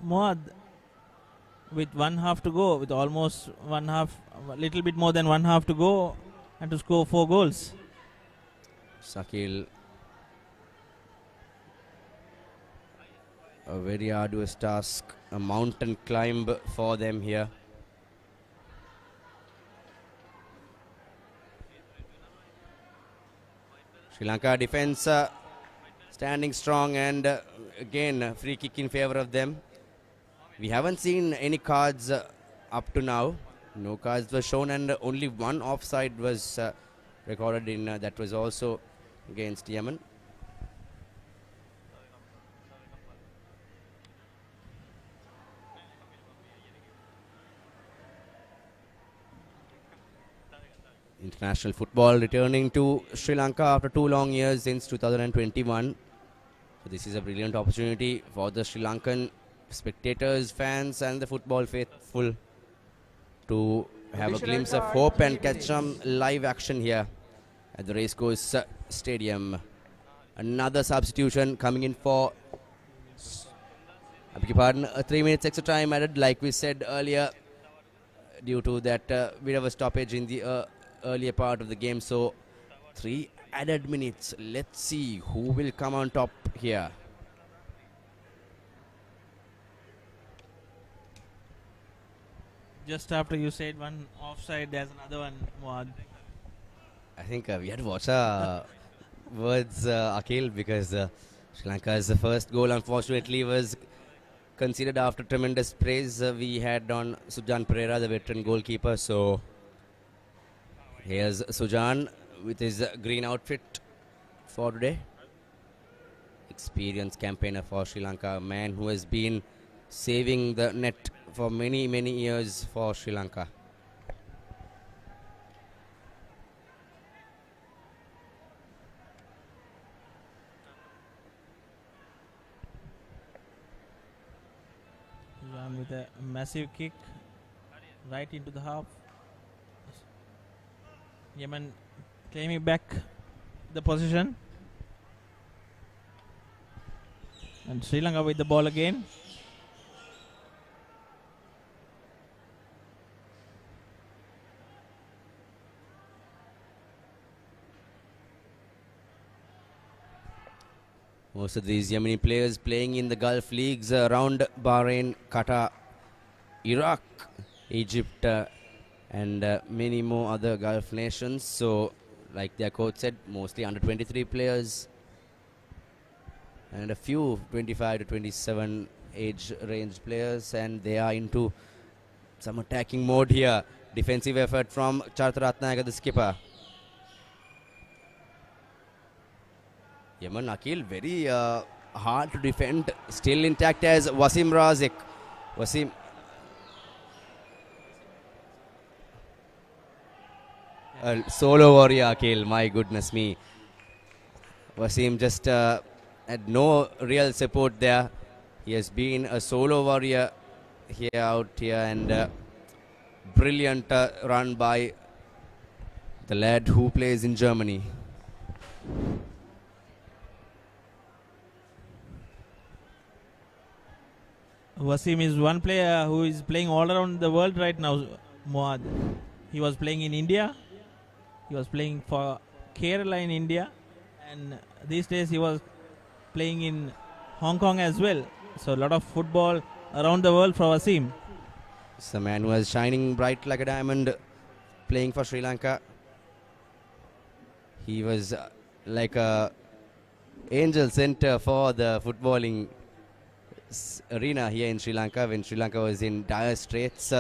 Mohad, with 1/2 to go, with almost 1/2, a little bit more than 1/2 to go, and to score 4 goals. Sakil, a very arduous task, a mountain climb for them here. Sri Lanka defense standing strong, and again free kick in favor of them. We haven't seen any cards up to now. No cards were shown, and only one offside was recorded in that was also against Yemen. International football returning to Sri Lanka after 2 long years since 2021. So this is a brilliant opportunity for the Sri Lankan spectators, fans and the football faithful to have a glimpse of hope and catch some live action here at the Racecourse Stadium. Another substitution coming in for, I beg your pardon, 3 minutes extra time added, like we said earlier, due to that bit of a stoppage in the earlier part of the game. So 3 added minutes. Let's see who will come on top here. Just after you said one offside, there's another one, Mohad. I think we had to watch our words, Akhil, because Sri Lanka's first goal unfortunately was conceded after tremendous praise we had on Sujan Pereira, the veteran goalkeeper. So here's Sujan with his green outfit for today. Experienced campaigner for Sri Lanka, a man who has been saving the net for many, many years for Sri Lanka. With a massive kick right into the half. Yemen claiming back the position. And Sri Lanka with the ball again. Most of these Yemeni players playing in the Gulf leagues around Bahrain, Qatar, Iraq, Egypt and many more other Gulf nations. So like their coach said, mostly under 23 players and a few 25 to 27 age range players, and they are into some attacking mode here. Defensive effort from Chartharatnayaka, the skipper. Yemen Akil, very hard to defend, still intact as Wasim Razik. Wasim. Solo warrior Akil, my goodness me. Wasim just had no real support there. He has been a solo warrior out here, and brilliant run by the lad who plays in Germany. Wasim is one player who is playing all around the world right now, Muad. He was playing in India. He was playing for Kerala in India. And these days he was playing in Hong Kong as well. So a lot of football around the world for Wasim. It's a man who is shining bright like a diamond, playing for Sri Lanka. He was like a angel center for the footballing arena here in Sri Lanka when Sri Lanka was in dire straits,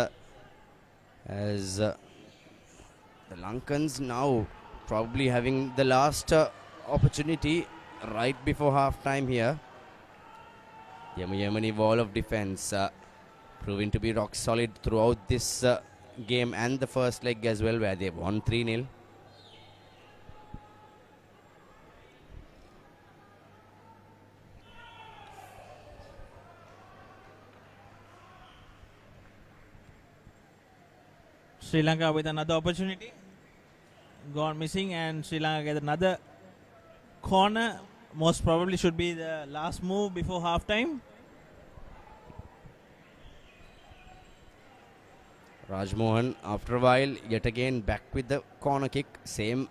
as the Lankans now probably having the last opportunity right before half time here. Yemeni wall of defense proving to be rock solid throughout this game and the first leg as well, where they won 3-0. Sri Lanka with another opportunity. Gone missing, and Sri Lanka get another corner. Most probably should be the last move before half time. Rajmohan, after a while, yet again back with the corner kick. Same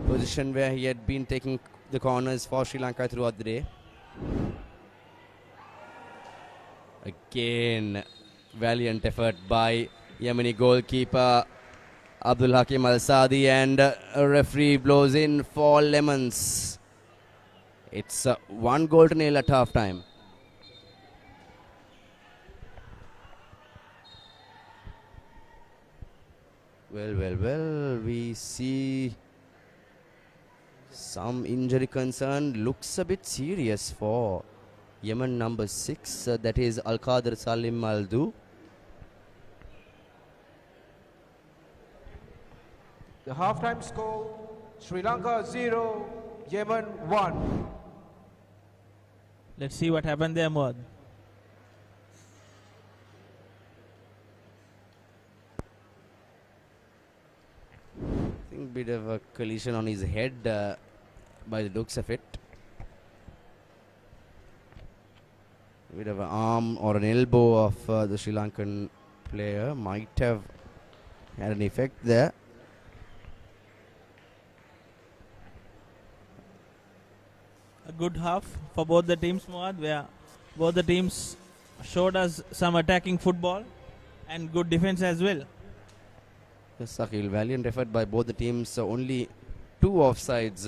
position where he had been taking the corners for Sri Lanka throughout the day. Again, valiant effort by Yemeni goalkeeper Abdul Hakim Al Sadi, and a referee blows in for Lemons. It's 1-0 at half time. Well, we see some injury concern. Looks a bit serious for Yemen number 6, that is Al Qadir Salim Aldu. The halftime score, Sri Lanka 0, Yemen 1. Let's see what happened there, Muad. I think bit of a collision on his head by the looks of it. Bit of an arm or an elbow of the Sri Lankan player might have had an effect there. A good half for both the teams, Muad, where both the teams showed us some attacking football and good defense as well. Yes, Akhil, valiant effort by both the teams. Only 2 offsides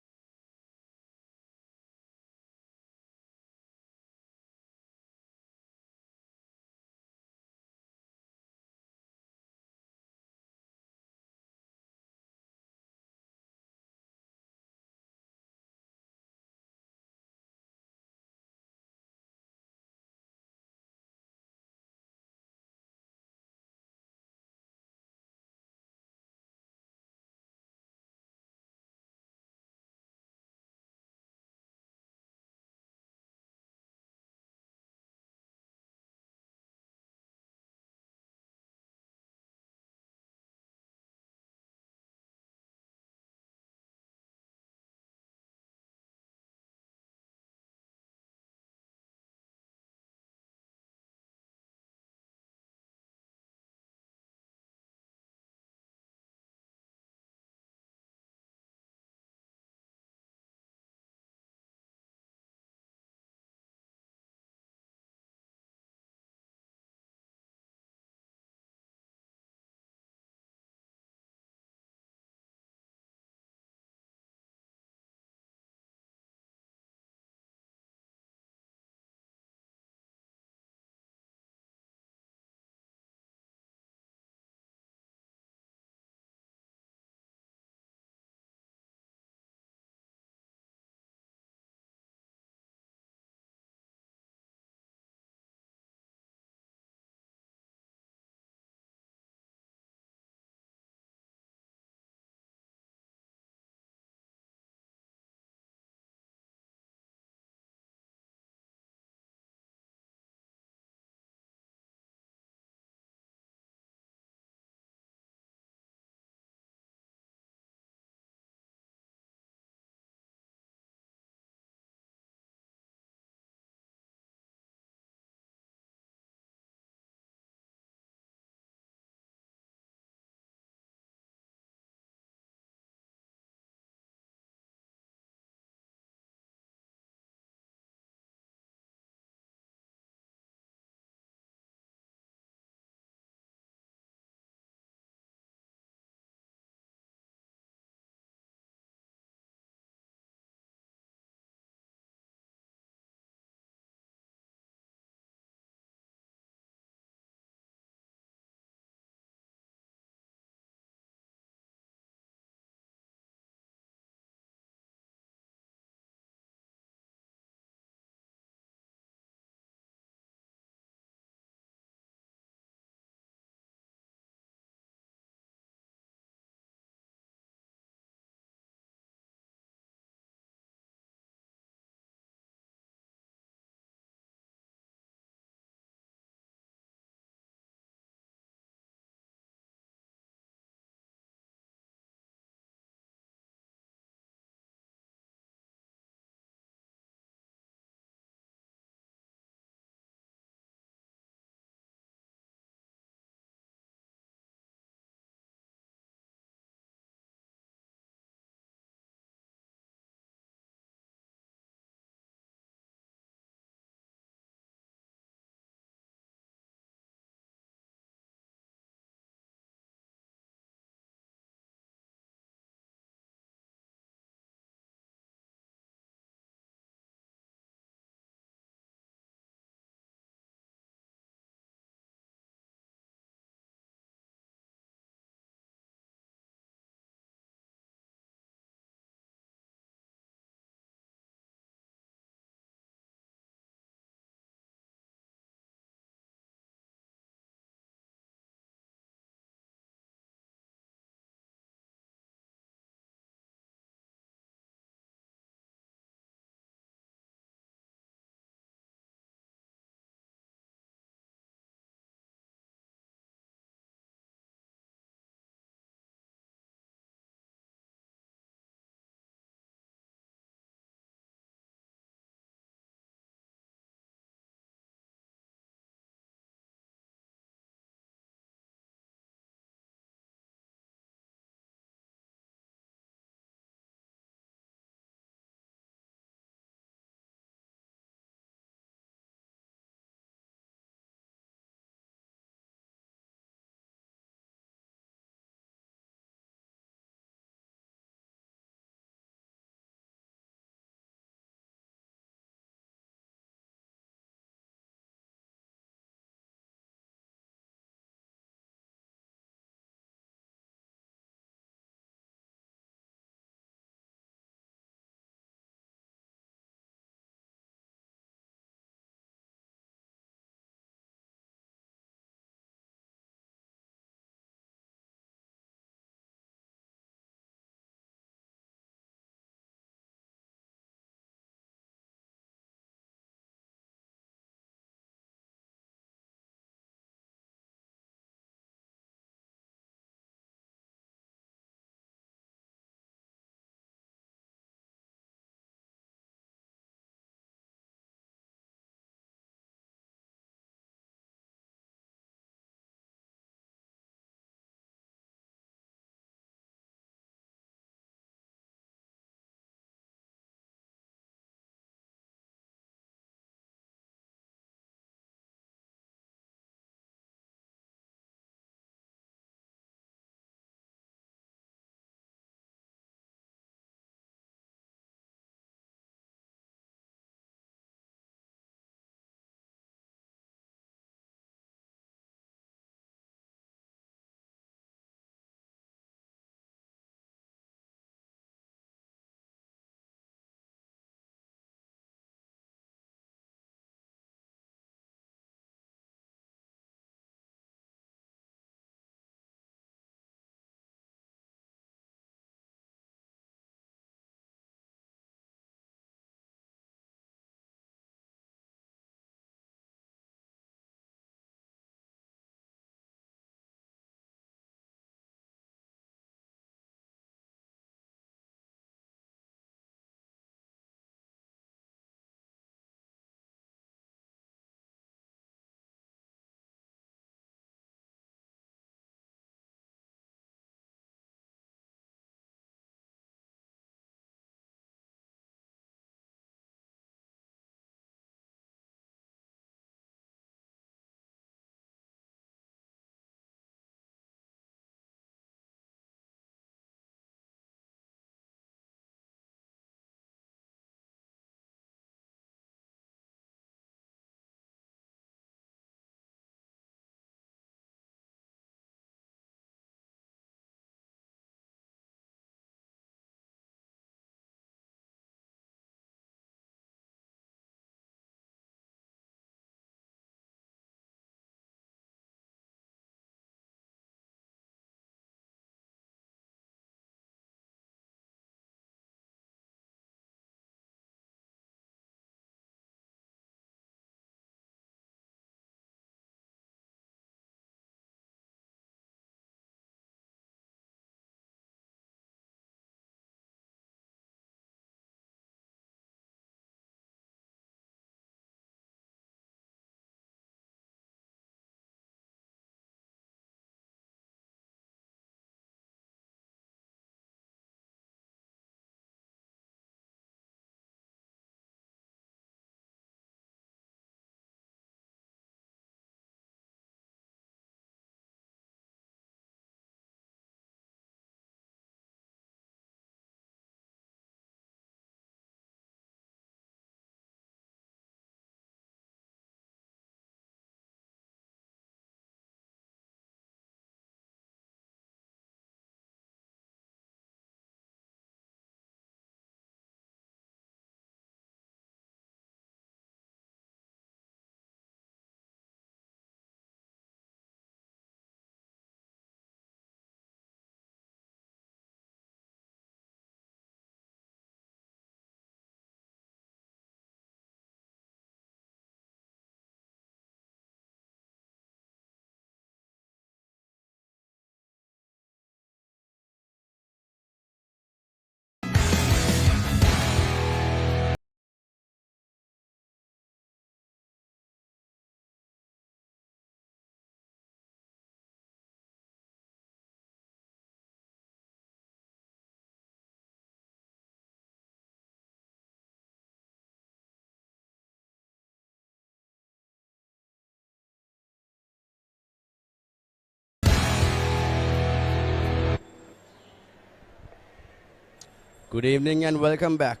Good evening and welcome back.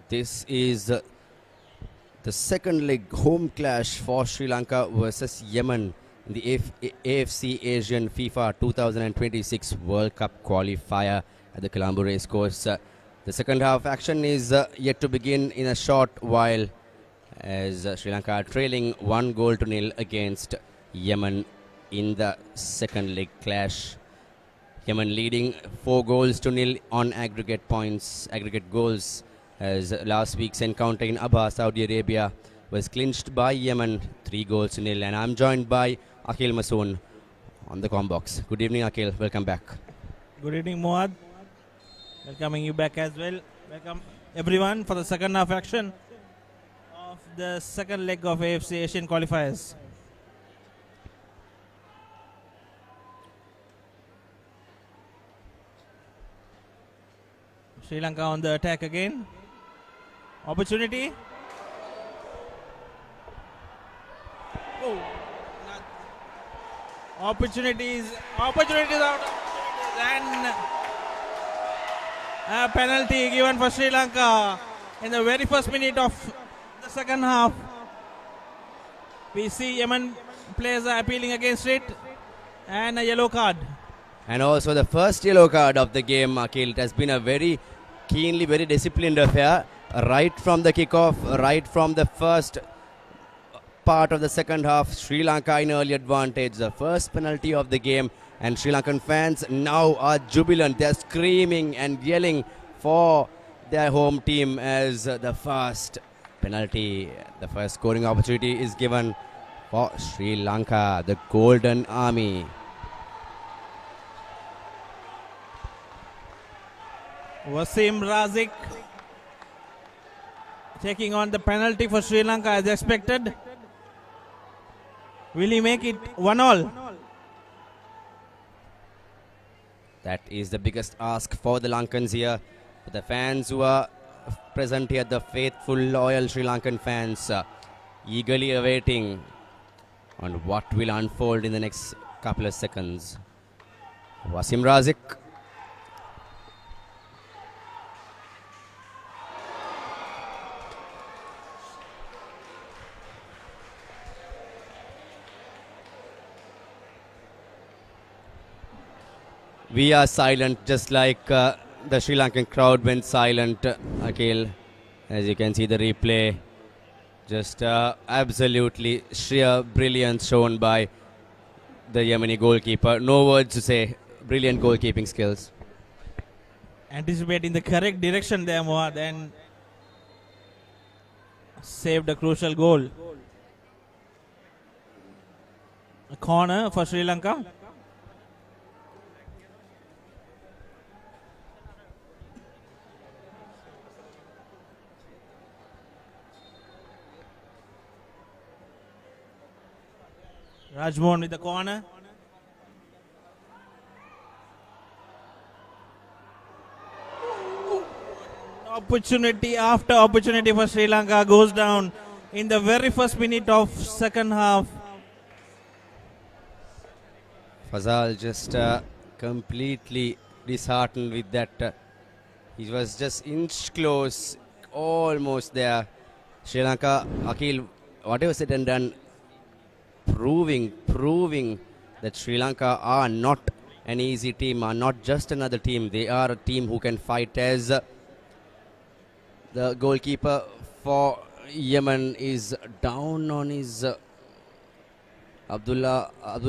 This is the second leg home clash for Sri Lanka versus Yemen in the AFC Asian FIFA 2026 World Cup qualifier at the Colombo Racecourse. The second half action is yet to begin in a short while as Sri Lanka are trailing 1-0 against Yemen in the second leg clash. Yemen leading 4-0 on aggregate goals, as last week's encounter in Abha, Saudi Arabia was clinched by Yemen 3-0. And I'm joined by Akhil Masoon on the combox. Good evening, Akhil. Welcome back. Good evening, Muad. Welcoming you back as well. Welcome everyone for the second half action of the second leg of AFC Asian qualifiers. Sri Lanka on the attack again. Opportunity. Oh, opportunities out. And a penalty given for Sri Lanka in the very first minute of the second half. We see Yemen players are appealing against it, and a yellow card. And also the first yellow card of the game, Akhil. It has been a very disciplined affair. Right from the kickoff, right from the first part of the second half, Sri Lanka in early advantage. The first penalty of the game, and Sri Lankan fans now are jubilant. They're screaming and yelling for their home team as the first penalty, the first scoring opportunity is given for Sri Lanka, the Golden Army. Wasim Razik taking on the penalty for Sri Lanka as expected. Will he make it 1-1? That is the biggest ask for the Lankans here. For the fans who are present here, the faithful, loyal Sri Lankan fans eagerly awaiting on what will unfold in the next couple of seconds. Wasim Razik. We are silent, just like the Sri Lankan crowd went silent, Akhil. As you can see the replay, just absolutely sheer brilliance shown by the Yemeni goalkeeper. No words to say, brilliant goalkeeping skills. Anticipating the correct direction there, Muad, and saved a crucial goal. A corner for Sri Lanka. Rajmohan with the corner. Opportunity after opportunity for Sri Lanka goes down in the very first minute of second half. Fazal just completely disheartened with that. He was just inch close, almost there. Sri Lanka, Akhil, whatever said and done, proving that Sri Lanka are not an easy team, are not just another team. They are a team who can fight, as the goalkeeper for Yemen is down on his Abdul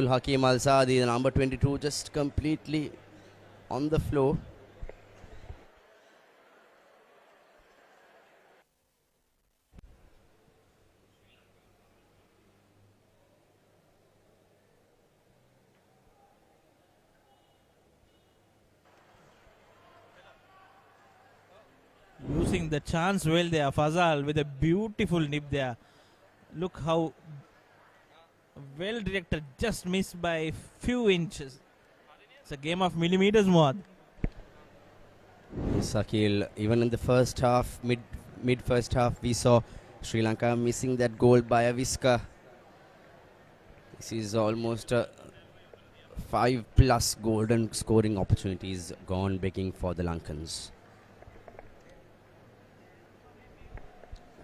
Hakim Al Saadi, the number 22, just completely on the floor. Using the chance well there, Fazal with a beautiful nip there. Look how well directed, just missed by a few inches. It's a game of millimeters, Muad. Sakil, even in the first half, mid first half, we saw Sri Lanka missing that goal by a whisker. This is almost 5+ golden scoring opportunities gone begging for the Lankans.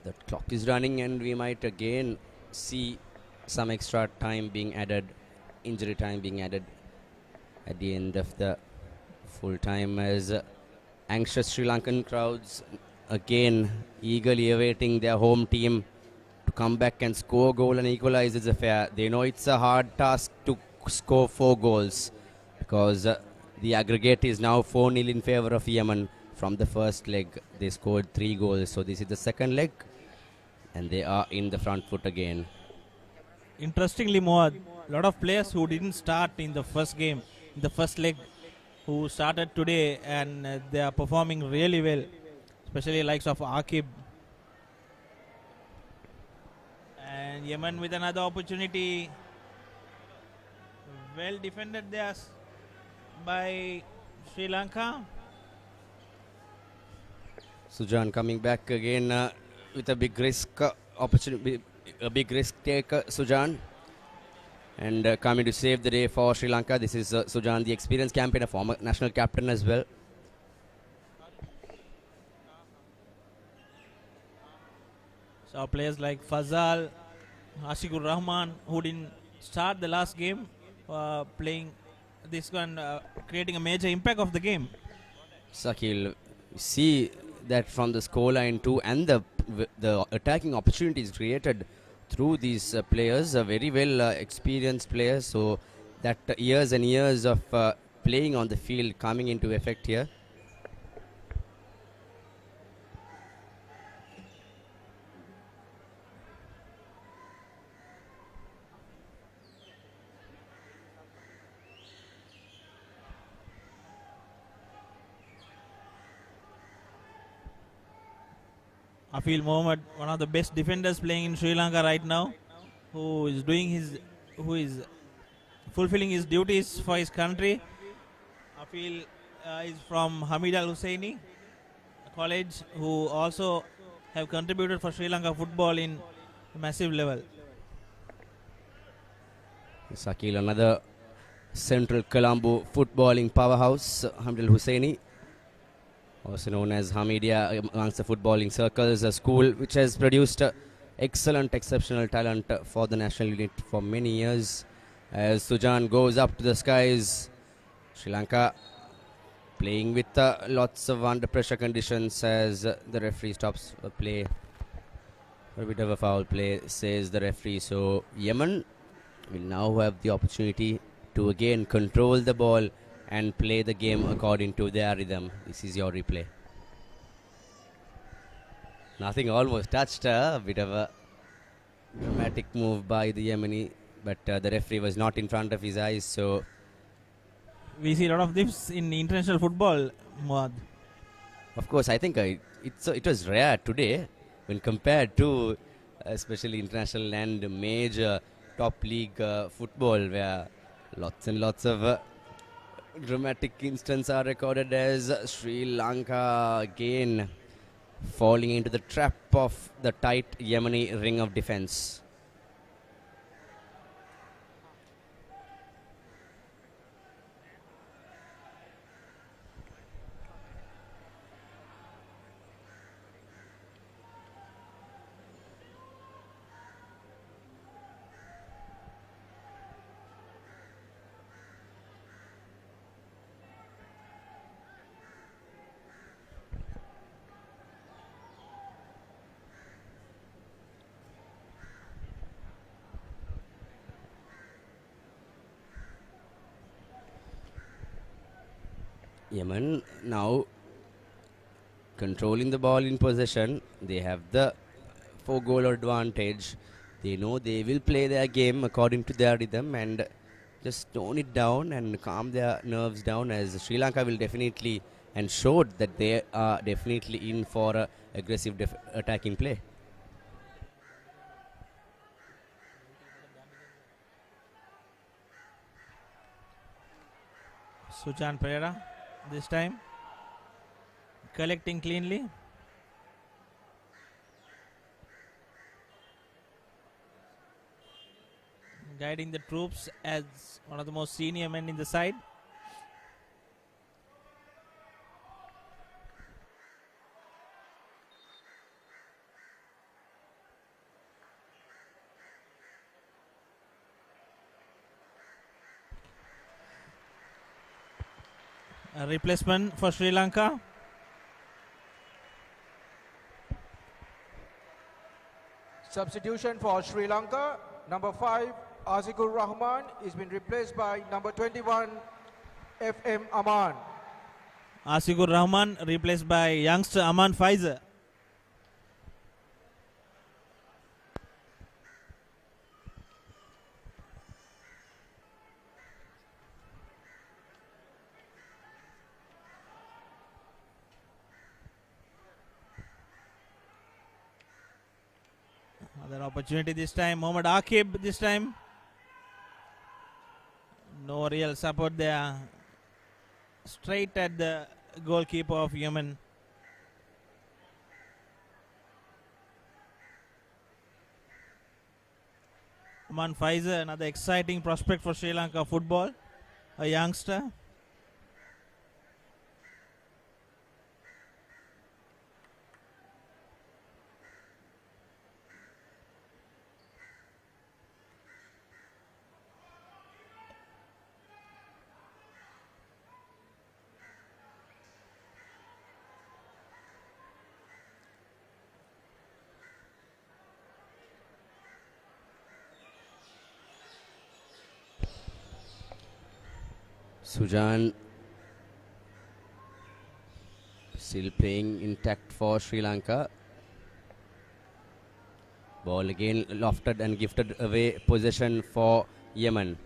The clock is running, and we might again see some extra time being added, injury time being added at the end of the full time, as anxious Sri Lankan crowds again eagerly awaiting their home team to come back and score a goal and equalize this affair. They know it's a hard task to score 4 goals because the aggregate is now 4-0 in favor of Yemen. From the first leg, they scored 3 goals. So this is the second leg, and they are in the front foot again. Interestingly, more a lot of players who didn't start in the first game, in the first leg, who started today, and they are performing really well, especially likes of Akib. And Yemen with another opportunity, well defended there by Sri Lanka. Sujan coming back again with a big risk opportunity, a big risk taker, Sujan. And coming to save the day for Sri Lanka. This is Sujan, the experienced campaigner, former national captain as well. So players like Fazal, Ashikur Rahman, who didn't start the last game, playing this one, creating a major impact of the game. Sakil, see that from the scoreline too, and the attacking opportunities created through these players, very well experienced players, so that years and years of playing on the field coming into effect here. Afil Mohammed, one of the best defenders playing in Sri Lanka right now, who is fulfilling his duties for his country. Afil is from Hamid Al Husseini College, who also have contributed for Sri Lanka football in a massive level. Sakil, another central Colombo footballing powerhouse, Hamid Al Husseini, also known as Hamidia amongst the footballing circles, a school which has produced excellent, exceptional talent for the national unit for many years. As Sujan goes up to the skies, Sri Lanka playing with lots of under pressure conditions as the referee stops play. A bit of a foul play, says the referee. So Yemen will now have the opportunity to again control the ball and play the game according to their rhythm. This is your replay. Nothing, almost touched, a bit of a dramatic move by the Yemeni, but the referee was not in front of his eyes, so we see a lot of this in international football, Muad. Of course, I think it was rare today when compared to especially international and major top league football, where lots and lots of dramatic instances are recorded, as Sri Lanka again falling into the trap of the tight Yemeni ring of defense. Yemen now controlling the ball in possession. They have the 4-goal advantage. They know they will play their game according to their rhythm and just tone it down and calm their nerves down, as Sri Lanka will definitely and showed that they are definitely in for aggressive attacking play. Sujan Pereira this time collecting cleanly. Guiding the troops as one of the most senior men in the side. A replacement for Sri Lanka. Substitution for Sri Lanka. Number 5, Azikur Rahman, is been replaced by number 21, FM Aman. Asigur Rahman replaced by youngster Aman Faizer. Another opportunity this time. Mohammad Akib this time. No real support there. Straight at the goalkeeper of Yemen. Aman Faizer, another exciting prospect for Sri Lanka football. A youngster. Sujan still playing intact for Sri Lanka. Ball again lofted and gifted away, possession for Yemen.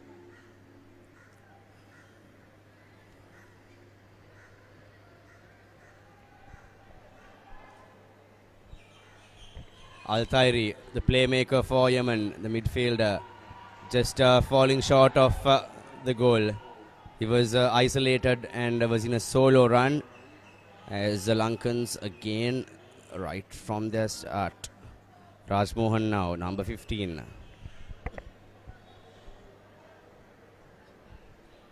Al-Tairi, the playmaker for Yemen, the midfielder, just falling short of the goal. He was isolated and was in a solo run as the Lankans again right from their start. Rajmohan now, number 15.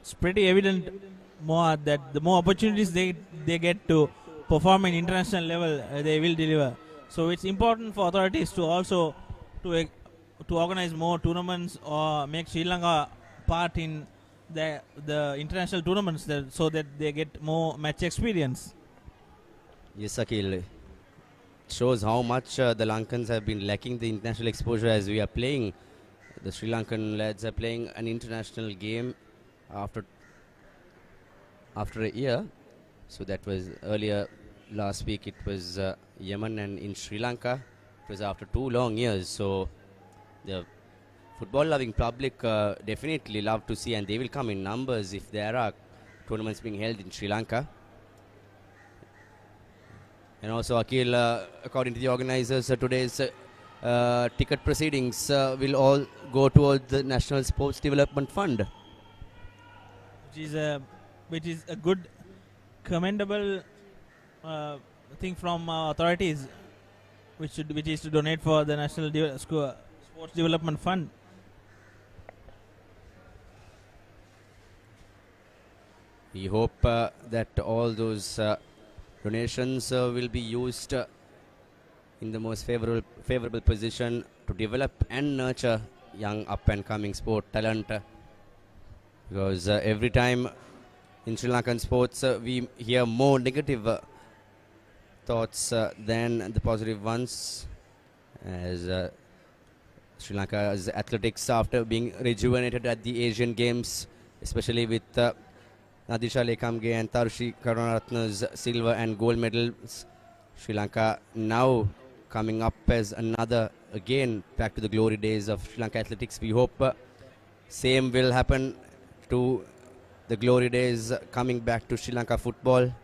It's pretty evident more that the more opportunities they get to perform in international level, they will deliver. So it's important for authorities to also to organize more tournaments or make Sri Lanka part in the international tournaments so that they get more match experience. Yes, Akhil. Shows how much the Lankans have been lacking the international exposure as we are playing. The Sri Lankan lads are playing an international game after a year. So that was earlier last week. It was Yemen and in Sri Lanka. It was after 2 long years. So the football-loving public definitely love to see, and they will come in numbers if there are tournaments being held in Sri Lanka. And also, Akhil, according to the organizers, today's ticket proceedings will all go towards the National Sports Development Fund. Which is a good, commendable thing from authorities, which is to donate for the National Sports Development Fund. We hope that all those donations will be used in the most favorable position to develop and nurture young up-and-coming sport talent. Because every time in Sri Lankan sports we hear more negative thoughts than the positive ones, as Sri Lanka's athletics, after being rejuvenated at the Asian Games, especially with Nadisha Lekamge and Tarushi Karunaratne's silver and gold medals, Sri Lanka now coming up as another, again, back to the glory days of Sri Lanka athletics. We hope same will happen to the glory days coming back to Sri Lanka football,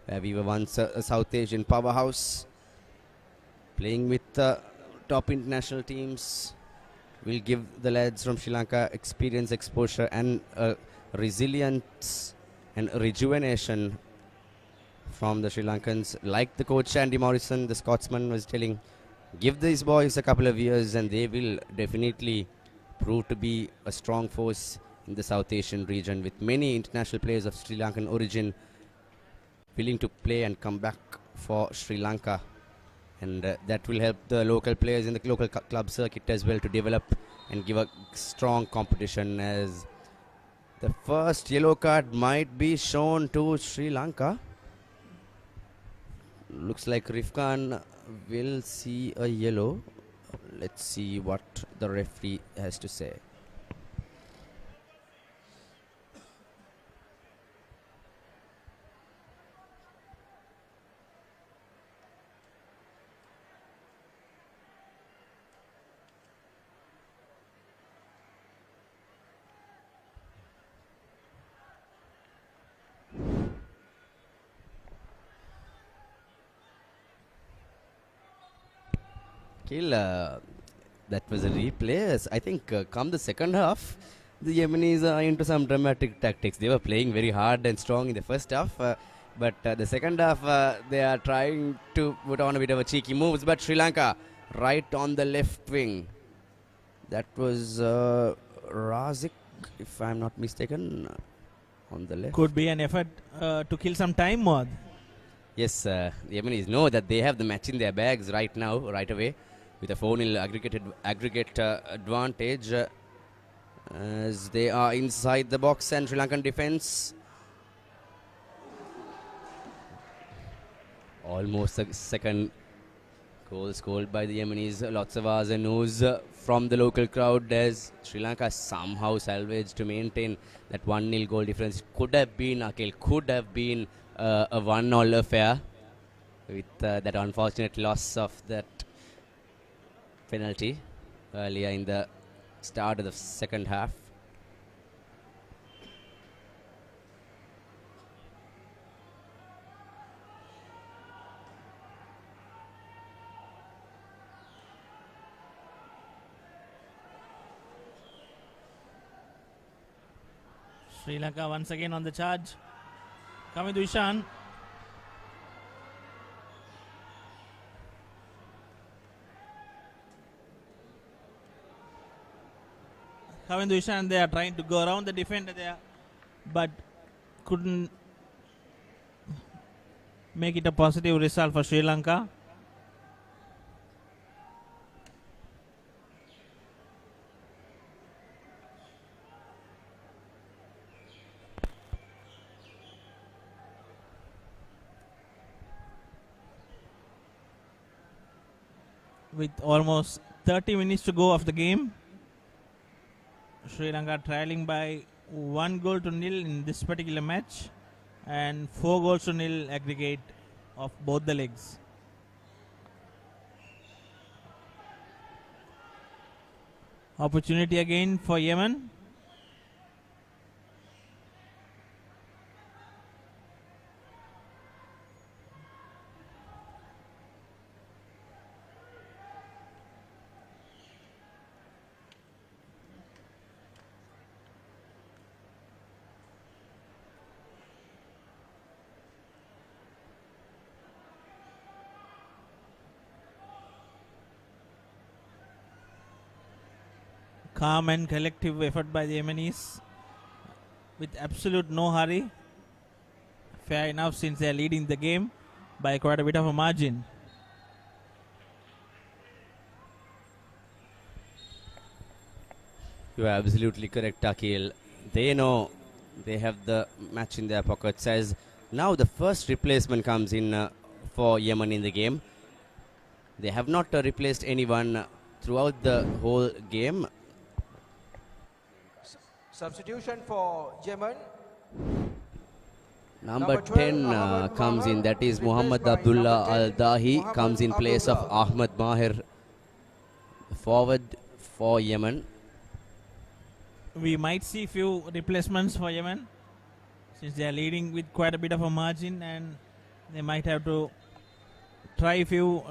where we were once a South Asian powerhouse. Playing with top international teams will give the lads from Sri Lanka experience, exposure and resilience and rejuvenation from the Sri Lankans. Like the coach Andy Morrison, the Scotsman, was telling, give these boys a couple of years and they will definitely prove to be a strong force in the South Asian region, with many international players of Sri Lankan origin willing to play and come back for Sri Lanka. And that will help the local players in the local club circuit as well to develop and give a strong competition, as The first yellow card might be shown to Sri Lanka. Looks like Rifkan will see a yellow. Let's see what the referee has to say. That was a replay. I think come the second half, the Yemenis are into some dramatic tactics. They were playing very hard and strong in the first half, but the second half they are trying to put on a bit of a cheeky moves. But Sri Lanka right on the left wing. That was Razik, if I'm not mistaken, on the left. Could be an effort to kill some time, Mod. Yes, the Yemenis know that they have the match in their bags right now, right away, with a 4-0 aggregate advantage as they are inside the box and Sri Lankan defense. Almost a second goal scored by the Yemenis. Lots of ahs and no's from the local crowd as Sri Lanka somehow salvaged to maintain that 1-0 goal difference. Could have been, Akhil, could have been a 1-0 affair with that unfortunate loss of that penalty earlier in the start of the second half. Sri Lanka once again on the charge. Coming to Ishan. Coming to Ishan, they are trying to go around the defender there, but couldn't make it a positive result for Sri Lanka. With almost 30 minutes to go of the game, Sri Lanka trailing by 1-0 in this particular match and 4-0 aggregate of both the legs. Opportunity again for Yemen. Calm and collective effort by the Yemenis with absolute no hurry. Fair enough, since they are leading the game by quite a bit of a margin. You are absolutely correct, Akhil. They know they have the match in their pockets as now the first replacement comes in for Yemen in the game. They have not replaced anyone throughout the whole game. Substitution for Yemen. Number 12, 10 Ahmed comes in, Maher, that is replaced Muhammad by Abdullah number 10, Al-Dahi, Muhammad comes in place of Abdullah. Ahmed Maher, forward for Yemen. We might see few replacements for Yemen since they are leading with quite a bit of a margin, and they might have to try few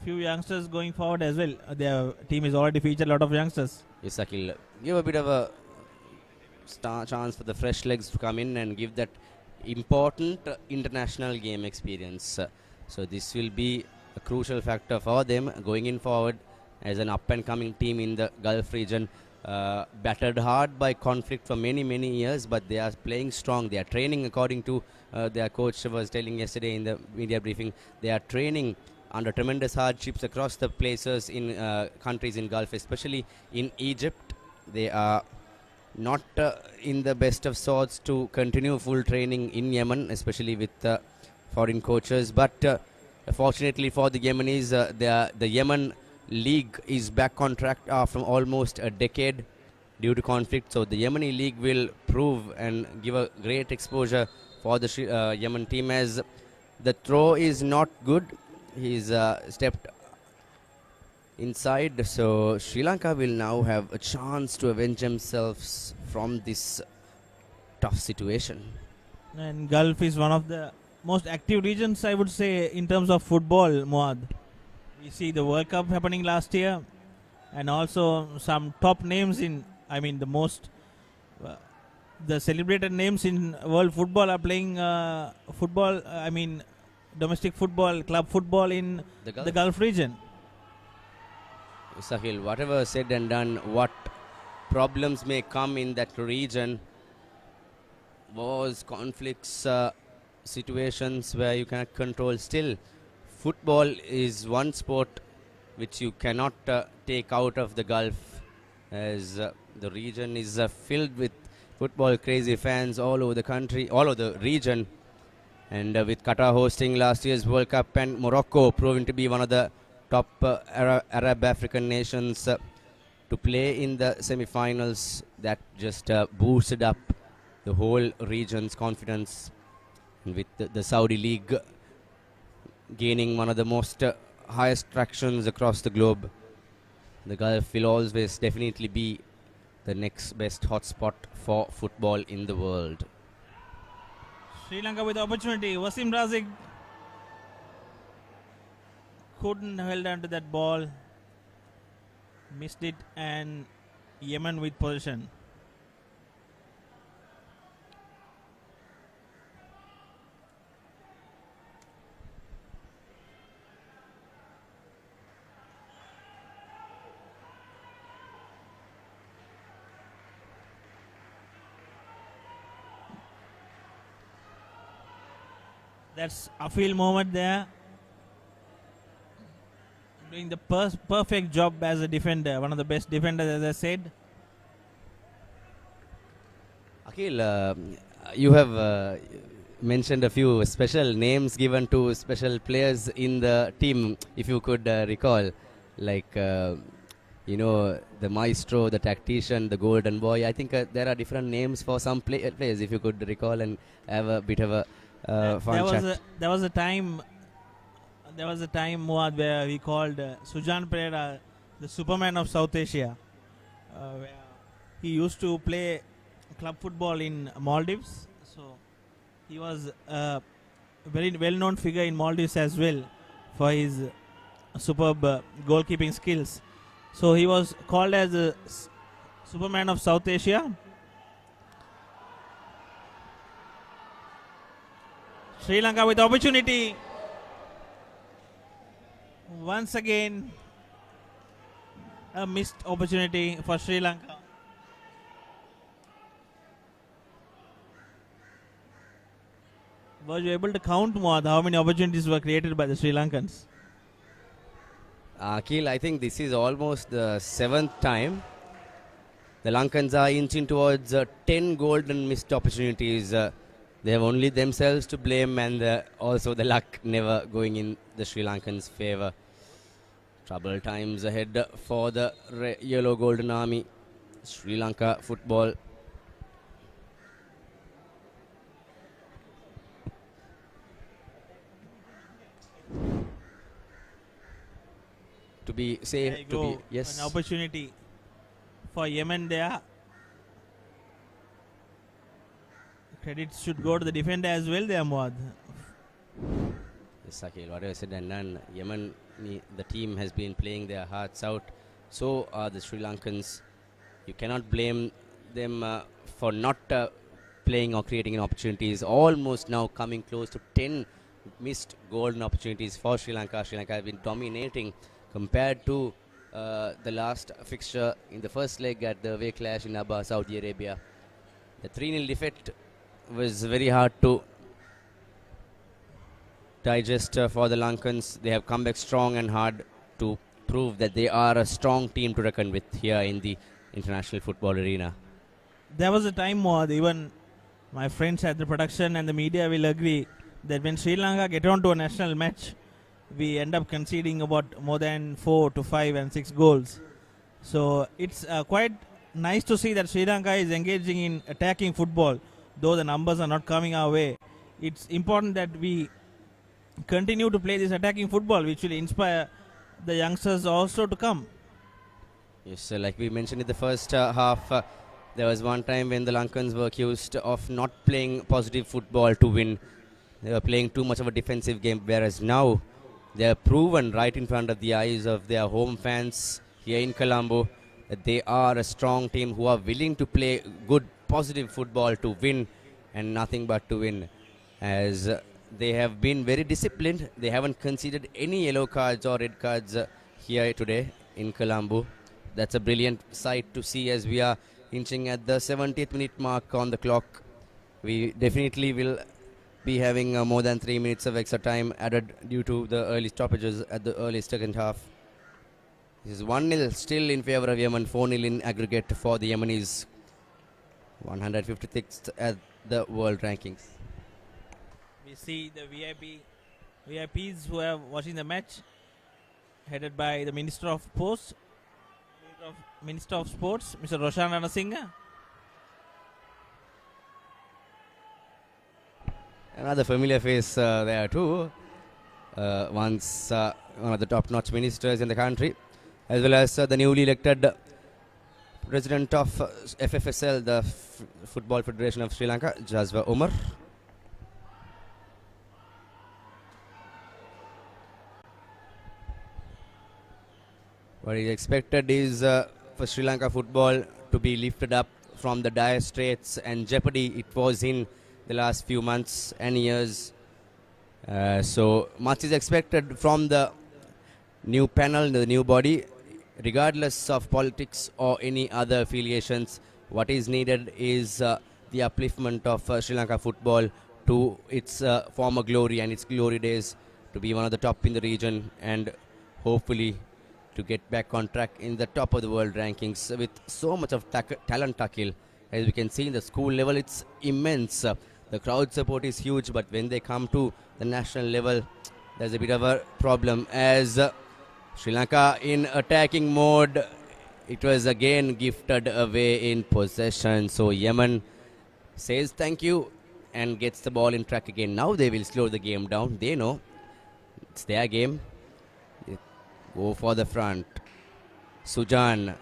youngsters going forward as well. Their team is already featured a lot of youngsters. Yes, Akhil, give a bit of a chance for the fresh legs to come in and give that important international game experience. So this will be a crucial factor for them going in forward as an up-and-coming team in the Gulf region. Battered hard by conflict for many years, but they are playing strong. They are training according to their coach was telling yesterday in the media briefing. They are training under tremendous hardships across the places in countries in Gulf, especially in Egypt. They are not in the best of sorts to continue full training in Yemen, especially with foreign coaches. But fortunately for the Yemenis, the Yemen league is back on track after almost a decade due to conflict. So the Yemeni league will prove and give a great exposure for the Yemen team, as the throw is not good. He's stepped inside, so Sri Lanka will now have a chance to avenge themselves from this tough situation. And Gulf is one of the most active regions, I would say, in terms of football, Muad. We see the World Cup happening last year, and also some top names in, I mean, the celebrated names in world football are playing football, I mean, domestic football, club football in the Gulf region. Sahil, whatever said and done, what problems may come in that region, wars, conflicts, situations where you cannot control, still football is one sport which you cannot take out of the Gulf, as the region is filled with football crazy fans all over the country, all over the region. And with Qatar hosting last year's World Cup and Morocco proving to be one of the top Arab African nations to play in the semi-finals, that just boosted up the whole region's confidence. And with the Saudi League gaining one of the most highest tractions across the globe, the Gulf will always definitely be the next best hotspot for football in the world. Sri Lanka with opportunity. Wasim Razik couldn't hold on to that ball, missed it, and Yemen with possession. That's a field moment there. Doing the perfect job as a defender, one of the best defenders, as I said. Akhil, you have mentioned a few special names given to special players in the team, if you could recall, like you know, the maestro, the tactician, the golden boy. I think there are different names for some players, if you could recall and have a bit of a fun chat. There was a time, Muad, where we called Sujan Pereira the Superman of South Asia. Where he used to play club football in Maldives. So he was a very well-known figure in Maldives as well for his superb goalkeeping skills. So he was called as the Superman of South Asia. Sri Lanka with opportunity. Once again, a missed opportunity for Sri Lanka. Was you able to count, Muad, how many opportunities were created by the Sri Lankans? Akhil, I think this is almost the 7th time. The Lankans are inching towards 10 golden missed opportunities. They have only themselves to blame, and also the luck never going in the Sri Lankans' favour. Troubled times ahead for the Yellow Golden Army. Sri Lanka football. To be safe, to be, yes. An opportunity for Yemen there. Credit should go to the defender as well there, Muad. Yes, Akhil, whatever said and done, Yemen, the team has been playing their hearts out. So are the Sri Lankans. You cannot blame them for not playing or creating opportunities. Almost now coming close to 10 missed golden opportunities for Sri Lanka. Sri Lanka has been dominating compared to the last fixture in the first leg at the away clash in Aba, Saudi Arabia. The 3-0 defeat was very hard to digest for the Lankans. They have come back strong and hard to prove that they are a strong team to reckon with here in the international football arena. there was a time more, even my friends at the production and the media will agree that when Sri Lanka get on to a national match, we end up conceding about more than 4 to 5 and 6 goals. So it's quite nice to see that Sri Lanka is engaging in attacking football, though the numbers are not coming our way. It's important that we continue to play this attacking football, which will inspire the youngsters also to come. Yes, so like we mentioned in the first half, there was one time when the Lankans were accused of not playing positive football to win. They were playing too much of a defensive game, whereas now they are proven right in front of the eyes of their home fans here in Colombo that they are a strong team who are willing to play good, positive football to win and nothing but to win. As they have been very disciplined, they haven't conceded any yellow cards or red cards here today in Colombo. That's a brilliant sight to see as we are inching at the 70th minute mark on the clock. We definitely will be having more than 3 minutes of extra time added due to the early stoppages at the early second half. This is 1-0 still in favor of Yemen, 4-0 in aggregate for the Yemenis. 156th at the world rankings. We see the VIPs who are watching the match, headed by the Minister of Sports, Mr. Roshan Ranasinghe. Another familiar face there too. Once one of the top-notch ministers in the country, as well as the newly elected president of FFSL, the Football Federation of Sri Lanka, Jazwa Umar. What is expected is for Sri Lanka football to be lifted up from the dire straits and jeopardy it was in the last few months and years. So much is expected from the new panel, the new body, regardless of politics or any other affiliations. What is needed is the upliftment of Sri Lanka football to its former glory and its glory days, to be one of the top in the region and hopefully to get back on track in the top of the world rankings with so much of talent, Takil. As we can see in the school level, it's immense. The crowd support is huge, but when they come to the national level, there's a bit of a problem. As Sri Lanka in attacking mode, it was again gifted away in possession. So Yemen says thank you and gets the ball in track again. Now they will slow the game down. They know it's their game. They go for the front. Sujan,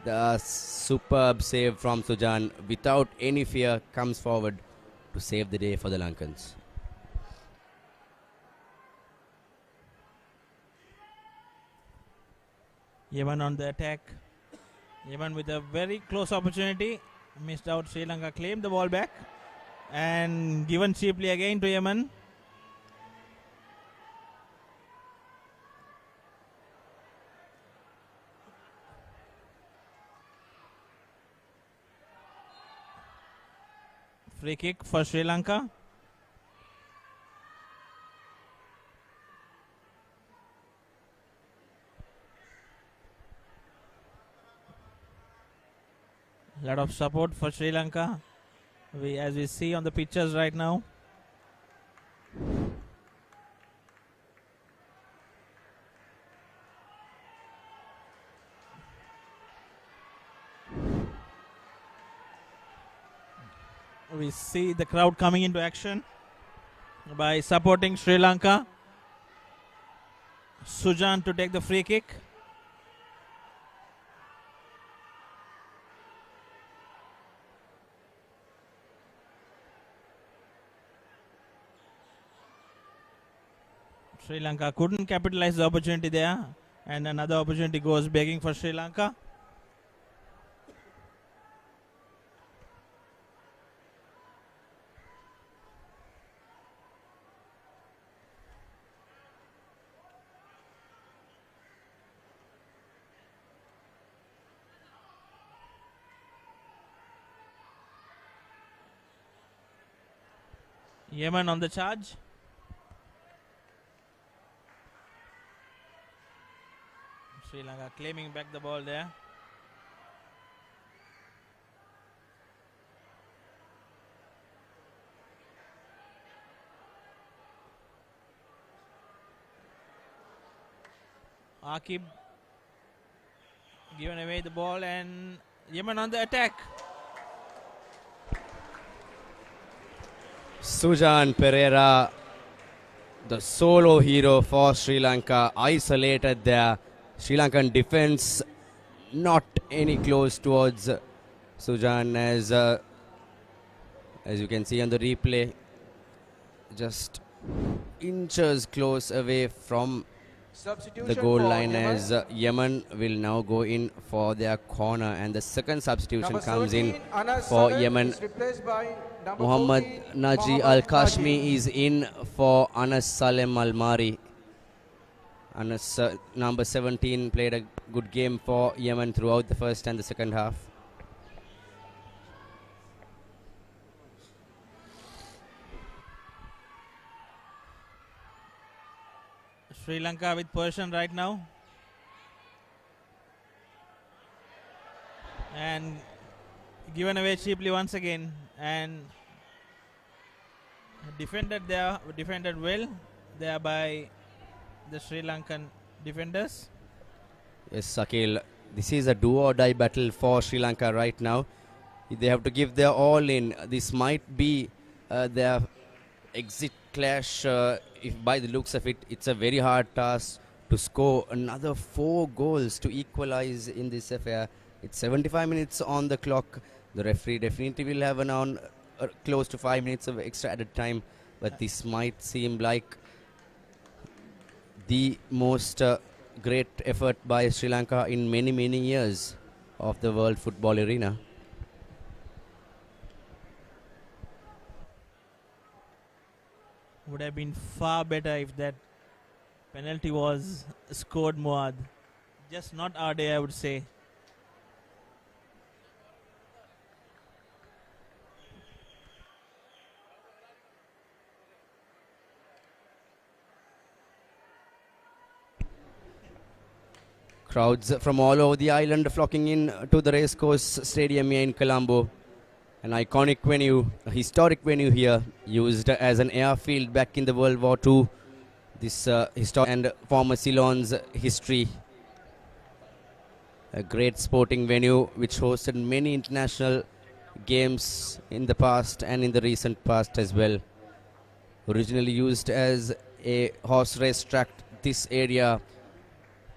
the superb save from Sujan, without any fear, comes forward to save the day for the Lankans. Yemen on the attack. Yemen with a very close opportunity. Missed out. Sri Lanka claimed the ball back and given cheaply again to Yemen. Free kick for Sri Lanka. Lot of support for Sri Lanka, as we see on the pictures right now. We see the crowd coming into action by supporting Sri Lanka. Sujan to take the free kick. Sri Lanka couldn't capitalize the opportunity there, and another opportunity goes begging for Sri Lanka. Yemen on the charge. Sri Lanka claiming back the ball there. Akib given away the ball, and Yemen on the attack. Sujan Pereira, the solo hero for Sri Lanka, isolated there. Sri Lankan defense not any close towards Sujan, as you can see on the replay, just inches close away from Substitution the goal for line, Yemen. as Yemen will now go in for their corner, and the second substitution Number comes in 17, Anas for Salim Yemen. is replaced by number Muhammad 14, Naji Muhammad Al Naji. Kashmi is in for Anas Salem Al Mari. Anas, number 17, played a good game for Yemen throughout the first and the second half. Sri Lanka with possession right now. And given away cheaply once again, and defended well there by the Sri Lankan defenders. Yes, Sakil, this is a do or die battle for Sri Lanka right now. They have to give their all in. This might be their exit clash. If by the looks of it, it's a very hard task to score another 4 goals to equalize in this affair. It's 75 minutes on the clock. The referee definitely will have close to 5 minutes of extra added time, but this might seem like the most great effort by Sri Lanka in many, many years of the world football arena. Would have been far better if that penalty was scored, Muad. Just not our day, I would say. Crowds from all over the island flocking in to the racecourse stadium here in Colombo. An iconic venue, a historic venue here, used as an airfield back in the World War II. This historic and former Ceylon's history. A great sporting venue which hosted many international games in the past and in the recent past as well. Originally used as a horse race track, this area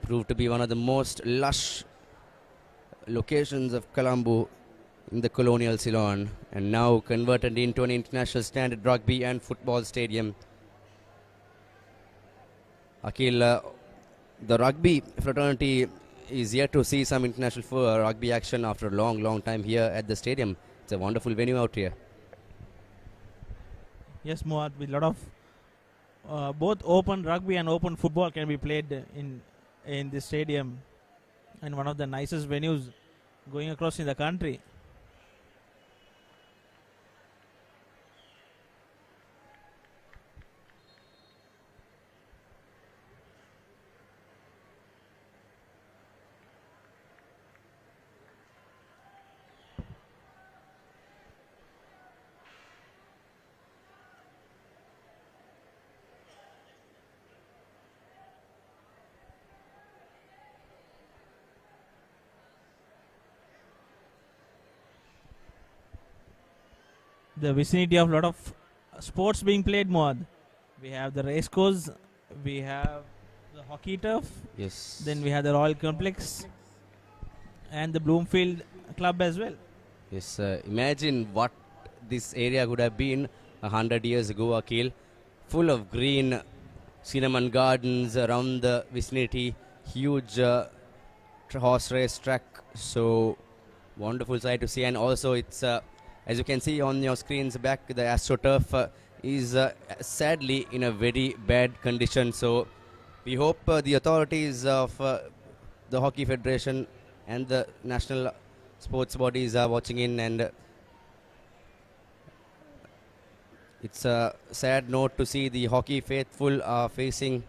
proved to be one of the most lush locations of Colombo in the colonial Ceylon, and now converted into an international standard rugby and football stadium. Akhil, the rugby fraternity is yet to see some international rugby action after a long time here at the stadium. It's a wonderful venue out here. Yes, Muad, with a lot of both open rugby and open football can be played in this stadium, and one of the nicest venues going across in the country. The vicinity of a lot of sports being played, Muad. We have the race course, we have the hockey turf, Yes. then we have the Royal Complex and the Bloomfield Club as well. Yes, imagine what this area could have been 100 years ago, Akhil. Full of green cinnamon gardens around the vicinity, huge horse race track. So wonderful sight to see, and also it's as you can see on your screens back, the AstroTurf is sadly in a very bad condition. So we hope the authorities of the Hockey Federation and the national sports bodies are watching in, and it's a sad note to see the hockey faithful are facing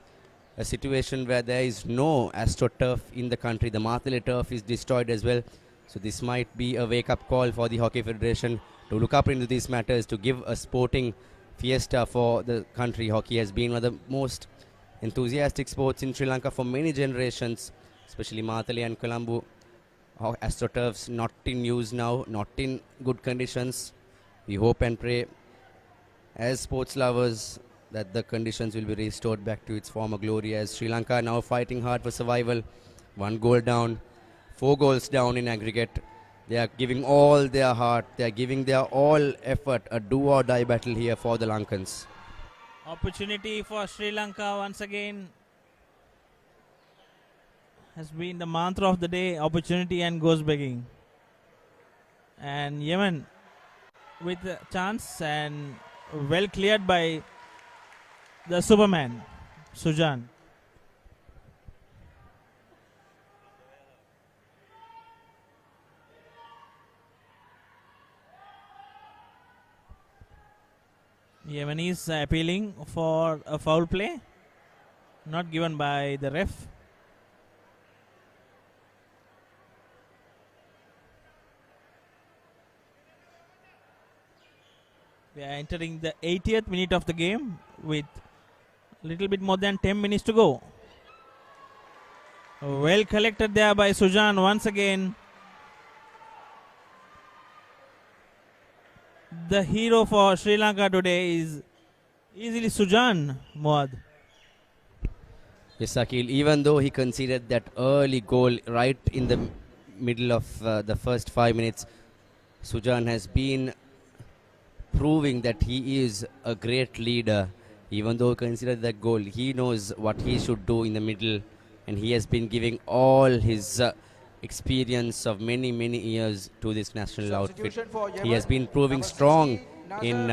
a situation where there is no AstroTurf in the country. The Martele turf is destroyed as well. So this might be a wake-up call for the Hockey Federation to look up into these matters, to give a sporting fiesta for the country. Hockey has been one of the most enthusiastic sports in Sri Lanka for many generations, especially Matali and Colombo. AstroTurfs not in use now, not in good conditions. We hope and pray as sports lovers that the conditions will be restored back to its former glory, as Sri Lanka now fighting hard for survival. 1 goal down, 4 goals down in aggregate. They are giving all their heart, they are giving their all effort, a do or die battle here for the Lankans. Opportunity for Sri Lanka once again. Has been the mantra of the day, opportunity and goes begging. And Yemen with a chance and well cleared by the Superman, Sujan. Yemen is appealing for a foul play, not given by the ref. We are entering the 80th minute of the game with little bit more than 10 minutes to go. Well collected there by Sujan once again. The hero for Sri Lanka today is easily Sujan Muad. Yes, Akhil, even though he conceded that early goal right in the middle of the first 5 minutes, Sujan has been proving that he is a great leader. Even though he considered that goal, he knows what he should do in the middle, and he has been giving all his experience of many years to this national outfit. He has been proving strong in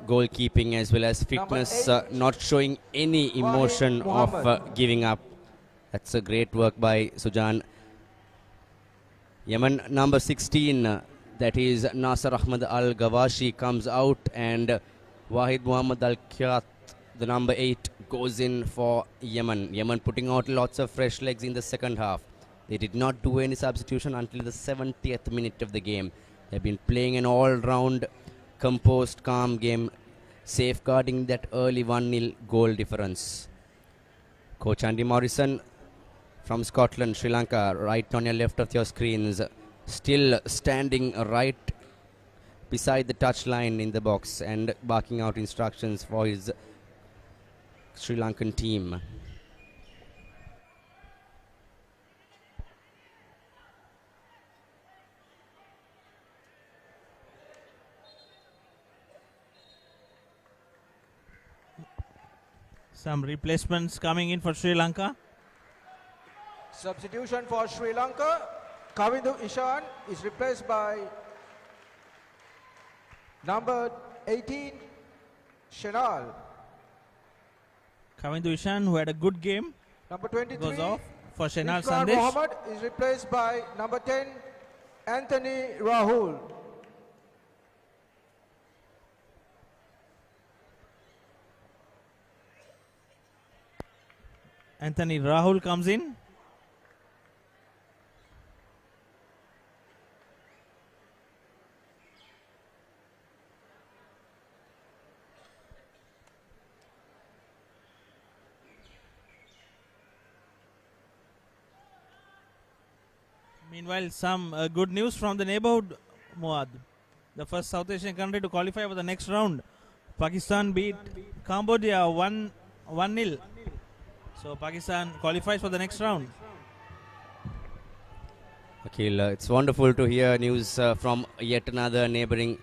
goalkeeping as well as fitness, not showing any emotion of giving up. That's a great work by Sujan. Yemen number 16, that is Nasser Ahmad Al Gawashi, comes out, and Wahid Muhammad Al Khyat, the number 8, goes in for Yemen. Yemen putting out lots of fresh legs in the second half. They did not do any substitution until the 70th minute of the game. They've been playing an all-round, composed, calm game, safeguarding that early 1-0 goal difference. Coach Andy Morrison from Scotland, Sri Lanka, right on your left of your screens, still standing right beside the touchline in the box and barking out instructions for his Sri Lankan team. Some replacements coming in for Sri Lanka. Substitution for Sri Lanka. Kavindu Ishan is replaced by number 18, Shenal. Kavindu Ishan, who had a good game, Number 23, goes off for Shenal Ifran Sandesh. Mohammed is replaced by number 10, Anthony Rahul. Anthony Rahul comes in. Meanwhile, some good news from the neighborhood, Muad. The first South Asian country to qualify for the next round. Pakistan beat Cambodia 1-0. So Pakistan qualifies for the next round. Akhil, it's wonderful to hear news from yet another neighboring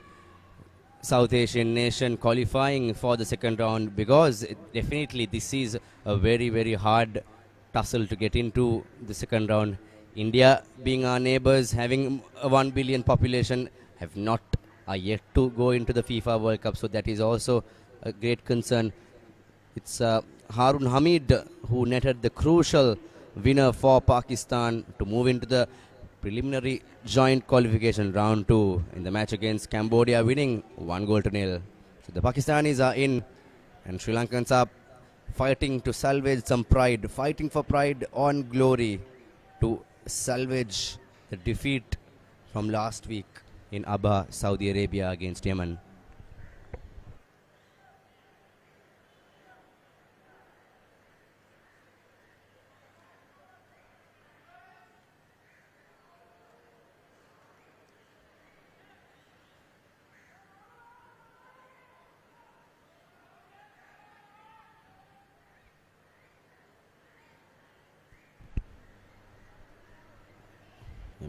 South Asian nation qualifying for the second round, because definitely this is a very hard tussle to get into the second round. India, being our neighbors, having a 1 billion population, are yet to go into the FIFA World Cup, so that is also a great concern. It's Harun Hamid who netted the crucial winner for Pakistan to move into the preliminary joint qualification round 2 in the match against Cambodia, winning 1-0. So the Pakistanis are in, and Sri Lankans are fighting to salvage some pride, fighting for pride on glory, to salvage the defeat from last week in Abha, Saudi Arabia against Yemen.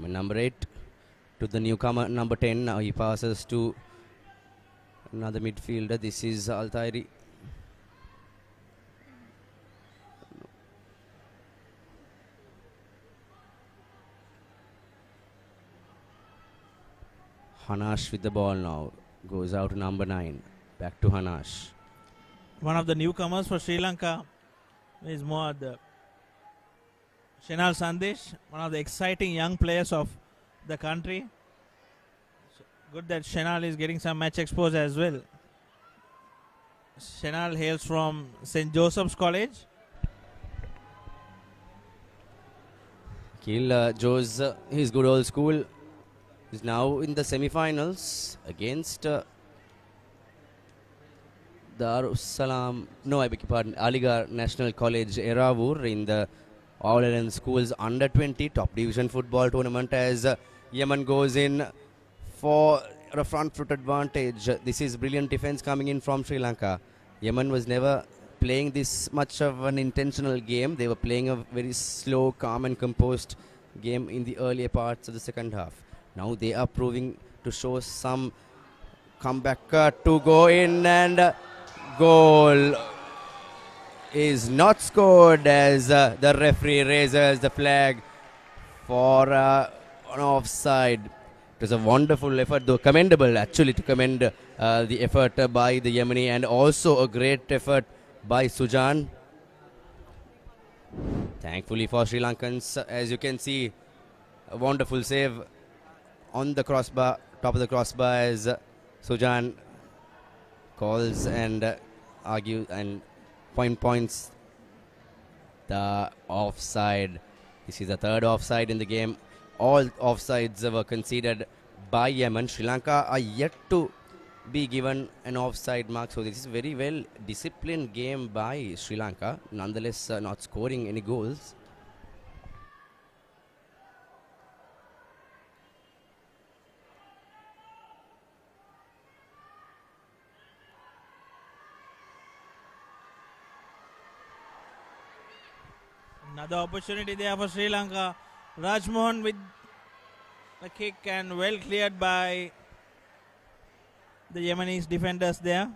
number 8 to the newcomer, number 10. Now he passes to another midfielder. This is Altairi. Hanash with the ball now. Goes out to number 9. Back to Hanash. One of the newcomers for Sri Lanka is Mohad Shenal Sandesh, one of the exciting young players of the country. So good that Shenal is getting some match exposure as well. Shenal hails from St. Joseph's College. Akil Joe's his good old school is now in the semi-finals against Darussalam, no, I beg your pardon, Aligarh National College, Eravur, in the All Island Schools Under 20 Top Division Football Tournament, as Yemen goes in for a front foot advantage. This is brilliant defense coming in from Sri Lanka. Yemen was never playing this much of an intentional game. They were playing a very slow, calm and composed game in the earlier parts of the second half. Now they are proving to show some comeback to go in, and goal is not scored as the referee raises the flag for an offside. It was a wonderful effort, though commendable actually, to commend the effort by the Yemeni, and also a great effort by Sujan. Thankfully for Sri Lankans, as you can see, a wonderful save on the crossbar, top of the crossbar, as Sujan calls and argues and points the offside. This is the third offside in the game. All offsides were conceded by Yemen. Sri Lanka are yet to be given an offside mark, so this is very well disciplined game by Sri Lanka, nonetheless not scoring any goals. Another opportunity there for Sri Lanka. Rajmohan with the kick, and well cleared by the Yemenis defenders there.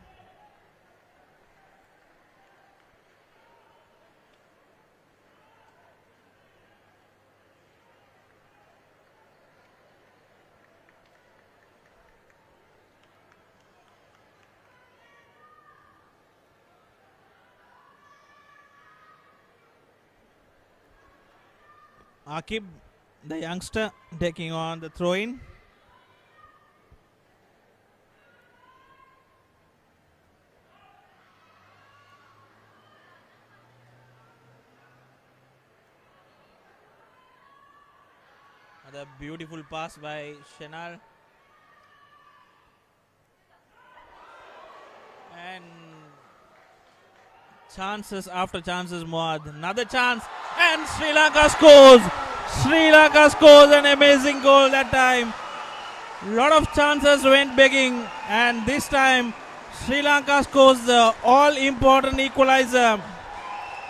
Akib, the youngster, taking on the throw-in. Another beautiful pass by Shenal. And chances after chances, Muad. Another chance, and Sri Lanka scores. Sri Lanka scores an amazing goal that time. Lot of chances went begging, and this time Sri Lanka scores the all-important equalizer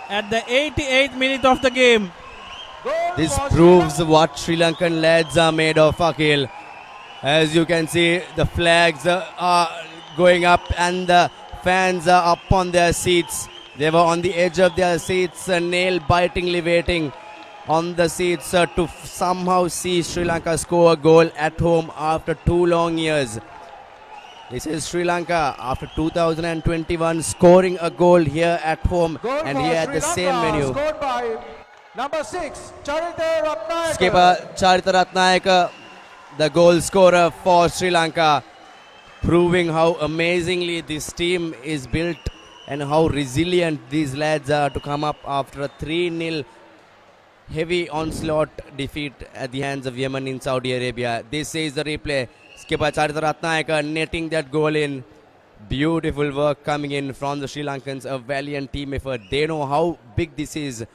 at the 88th minute of the game. This proves what Sri Lankan lads are made of, Akil. As you can see, the flags are going up and the fans are up on their seats. They were on the edge of their seats, nail-bitingly waiting on the seats to somehow see Sri Lanka score a goal at home after 2 long years. This is Sri Lanka after 2021 scoring a goal here at home, and here at the same venue. Scored by number 6, Charita Ratnayaka. Skipper Charita Ratnayaka, the goal scorer for Sri Lanka, proving how amazingly this team is built and how resilient these lads are to come up after a 3-0 heavy onslaught defeat at the hands of Yemen in Saudi Arabia. This is the replay. Skipper Charita Ratnayaka netting that goal in. Beautiful work coming in from the Sri Lankans. A valiant team effort. They know how big this is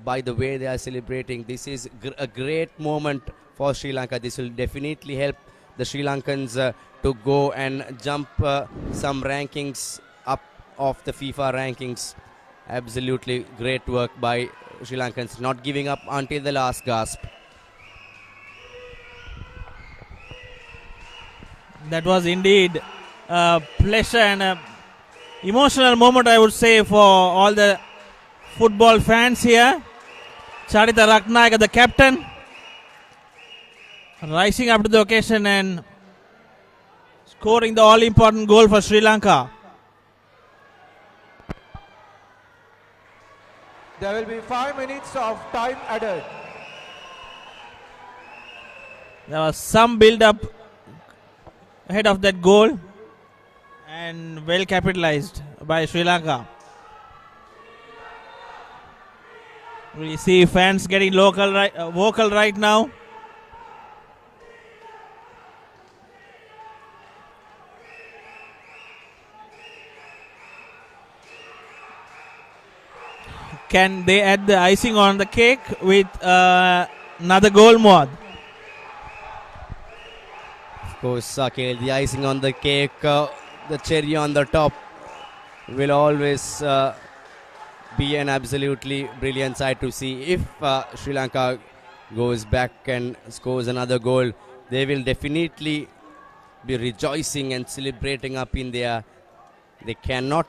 by the way they are celebrating. This is a great moment for Sri Lanka. This will definitely help the Sri Lankans to go and jump some rankings up of the FIFA rankings. Absolutely great work by Sri Lankans, not giving up until the last gasp. That was indeed a pleasure and a emotional moment, I would say, for all the football fans here. Charita Ratnayaka, the captain, rising up to the occasion and scoring the all-important goal for Sri Lanka. There will be 5 minutes of time added. There was some build-up ahead of that goal and well capitalized by Sri Lanka. We see fans getting vocal right now. Can they add the icing on the cake with another goal, Mohd? Of course, Sakil, the icing on the cake, the cherry on the top will always be an absolutely brilliant sight to see. If Sri Lanka goes back and scores another goal, they will definitely be rejoicing and celebrating up in there. They cannot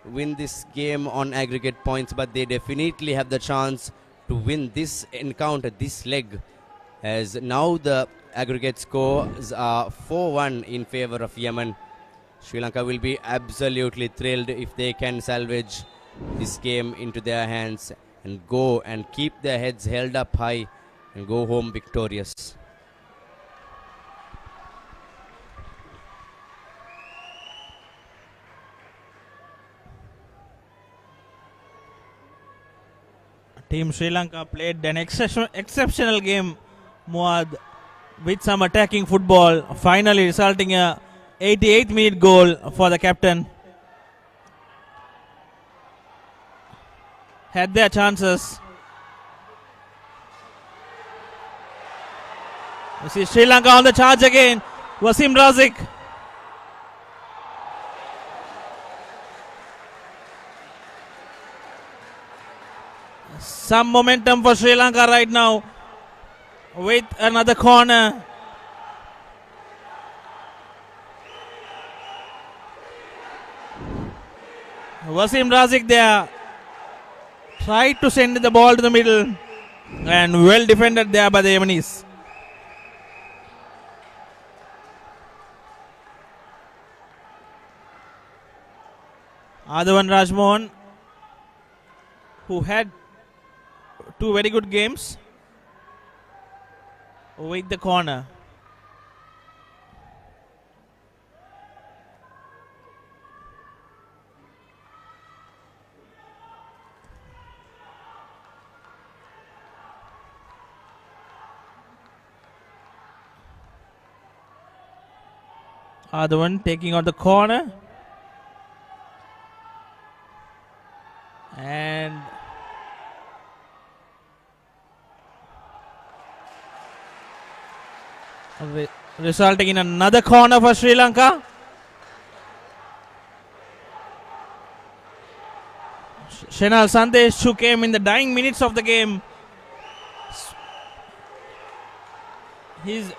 win this game on aggregate points, but they definitely have the chance to win this encounter, this leg, as now the aggregate scores are 4-1 in favor of Yemen. Sri Lanka will be absolutely thrilled if they can salvage this game into their hands and go and keep their heads held up high and go home victorious. Team Sri Lanka played an exceptional game, Mohd, with some attacking football, finally resulting in a 88th minute goal for the captain. Had their chances. You see Sri Lanka on the charge again. Wasim Razik. Some momentum for Sri Lanka right now with another corner. Wasim Razik there tried to send the ball to the middle and well defended there by the Yemenis. Adavan Rajmohan, who had two very good games, with the corner. Adavan taking out the corner. And resulting in another corner for Sri Lanka. Shenal Sandesh, who came in the dying minutes of the game, he's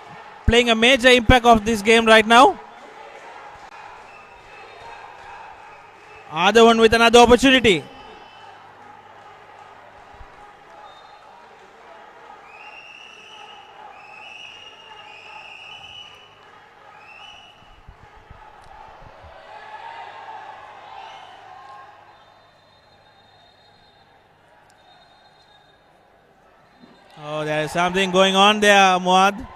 playing a major impact of this game right now. Adavan with another opportunity. Oh, there is something going on there, Mohd.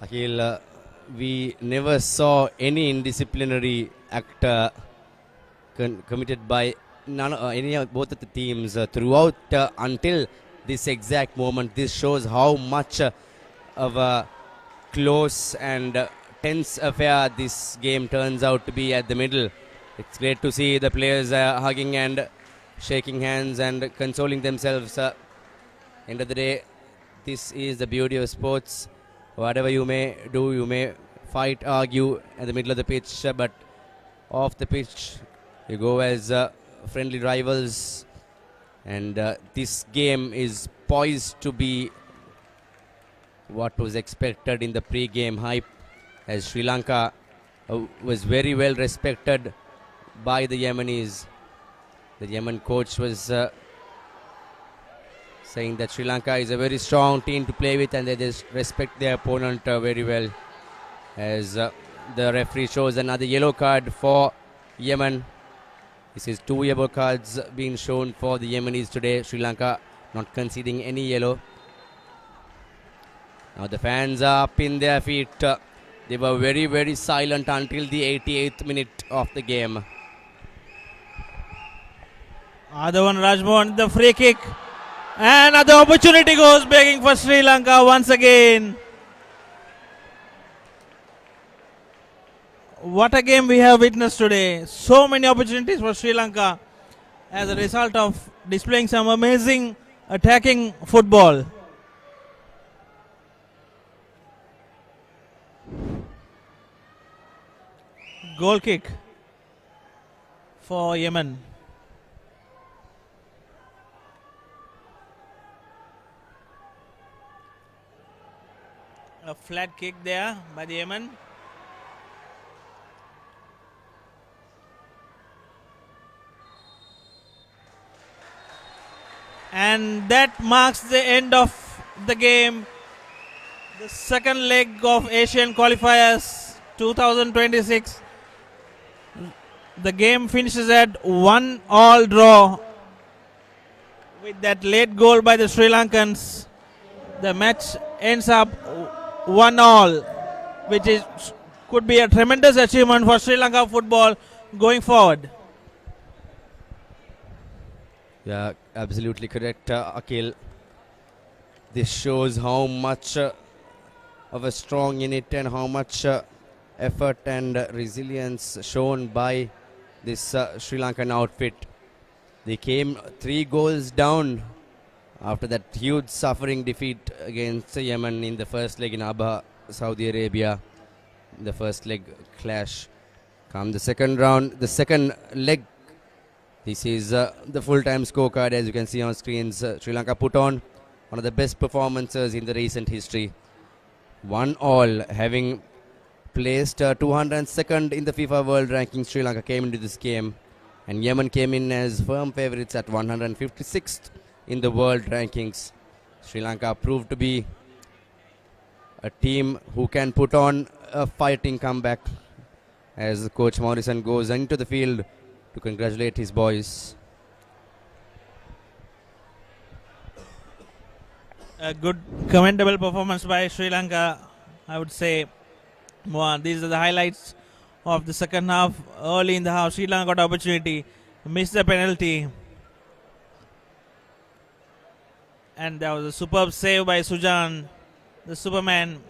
Akhil, we never saw any indisciplinary act committed by any of both of the teams throughout until this exact moment. This shows how much of a close and tense affair this game turns out to be at the middle. It's great to see the players hugging and shaking hands and consoling themselves. End of the day, this is the beauty of sports. Whatever you may do, you may fight, argue at the middle of the pitch, but off the pitch, you go as friendly rivals. And this game is poised to be what was expected in the pre-game hype, as Sri Lanka was very well respected by the Yemenis. The Yemen coach was saying that Sri Lanka is a very strong team to play with and they just respect their opponent very well. As the referee shows another yellow card for Yemen. This is 2 yellow cards being shown for the Yemenis today. Sri Lanka not conceding any yellow. Now the fans are up in their feet. They were very, very silent until the 88th minute of the game. Adavan Rajmohan, the free kick. And the opportunity goes begging for Sri Lanka once again. What a game we have witnessed today. So many opportunities for Sri Lanka as a result of displaying some amazing attacking football. Goal kick for Yemen. A flat kick there by the Yemen. And that marks the end of the game. The second leg of Asian Qualifiers 2026. The game finishes at 1-1 draw with that late goal by the Sri Lankans. The match ends up 1-1, which could be a tremendous achievement for Sri Lanka football going forward. Yeah, absolutely correct, Akhil. This shows how much of a strong unit and how much effort and resilience shown by this Sri Lankan outfit. They came 3 goals down after that huge suffering defeat against Yemen in the first leg in Abha, Saudi Arabia. The first leg clash. Come the second round, the second leg. This is the full-time scorecard, as you can see on screens. Sri Lanka put on one of the best performances in the recent history. 1-1, having placed 202nd in the FIFA World Ranking. Sri Lanka came into this game, and Yemen came in as firm favourites at 156th in the world rankings. Sri Lanka proved to be a team who can put on a fighting comeback, as Coach Morrison goes into the field to congratulate his boys. A good, commendable performance by Sri Lanka, I would say. These are the highlights of the second half. Early in the half, Sri Lanka got opportunity, missed the penalty, and there was a superb save by Sujan, the Superman.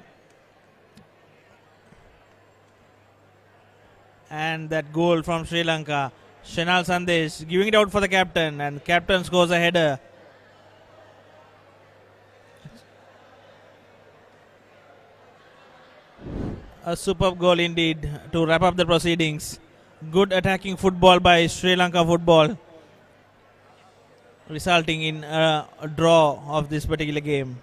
And that goal from Sri Lanka. Shenal Sandesh giving it out for the captain, and captain scores a header. A superb goal indeed to wrap up the proceedings. Good attacking football by Sri Lanka football, resulting in a draw of this particular game.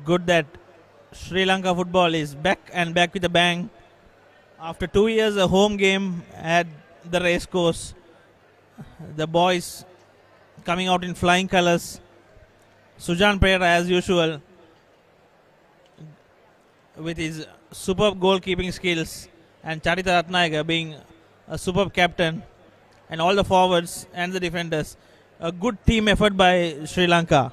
Good that Sri Lanka football is back and back with a bang. After 2 years, a home game at the race course. The boys coming out in flying colours. Sujan Pereira, as usual, with his superb goalkeeping skills, and Charita Ratnayaka being a superb captain, and all the forwards and the defenders. A good team effort by Sri Lanka.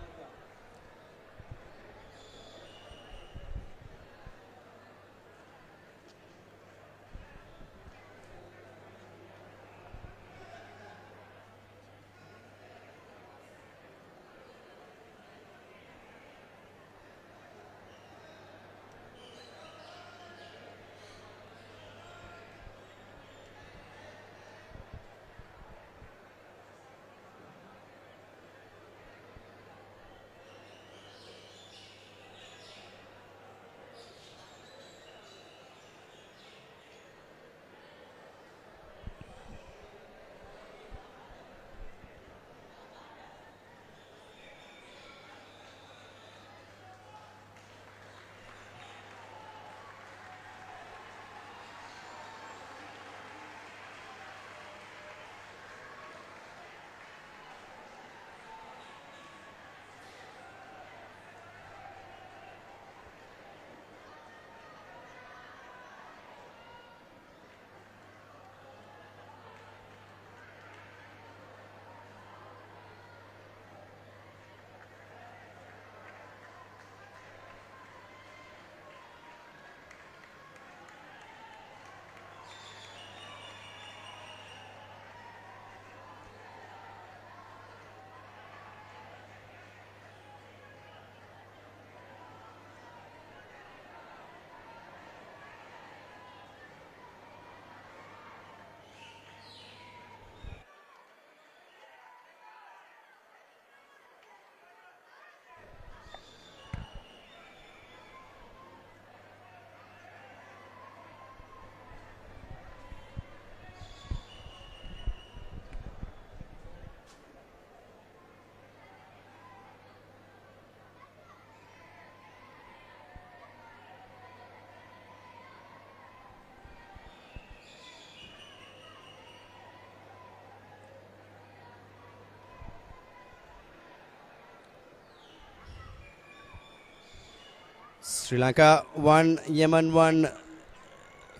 Sri Lanka 1, Yemen 1.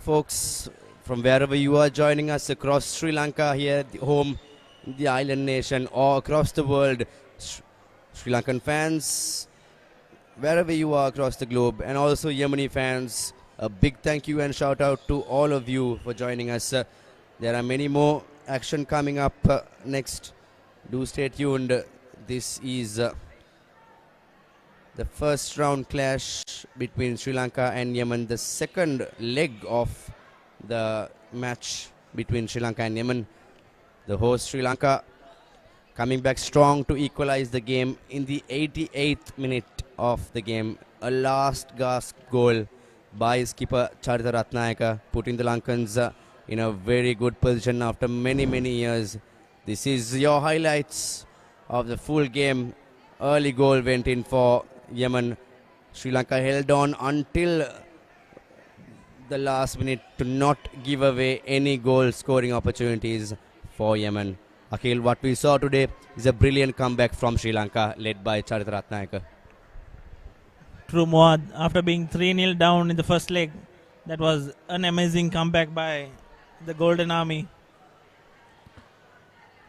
Folks, from wherever you are joining us across Sri Lanka, here the home, the island nation, or across the world, Sri Lankan fans, wherever you are across the globe, and also Yemeni fans, a big thank you and shout out to all of you for joining us. There are many more action coming up next. Do stay tuned. This is the first round clash between Sri Lanka and Yemen, the second leg of the match between Sri Lanka and Yemen. The host Sri Lanka coming back strong to equalize the game in the 88th minute of the game. A last gasp goal by skipper Charita Ratnayaka, putting the Lankans in a very good position after many years. This is your highlights of the full game. Early goal went in for Yemen. Sri Lanka held on until the last minute to not give away any goal scoring opportunities for Yemen. Akhil, what we saw today is a brilliant comeback from Sri Lanka, led by Charita Ratnayaka. True, Muad. After being 3-0 down in the first leg, that was an amazing comeback by the Golden Army.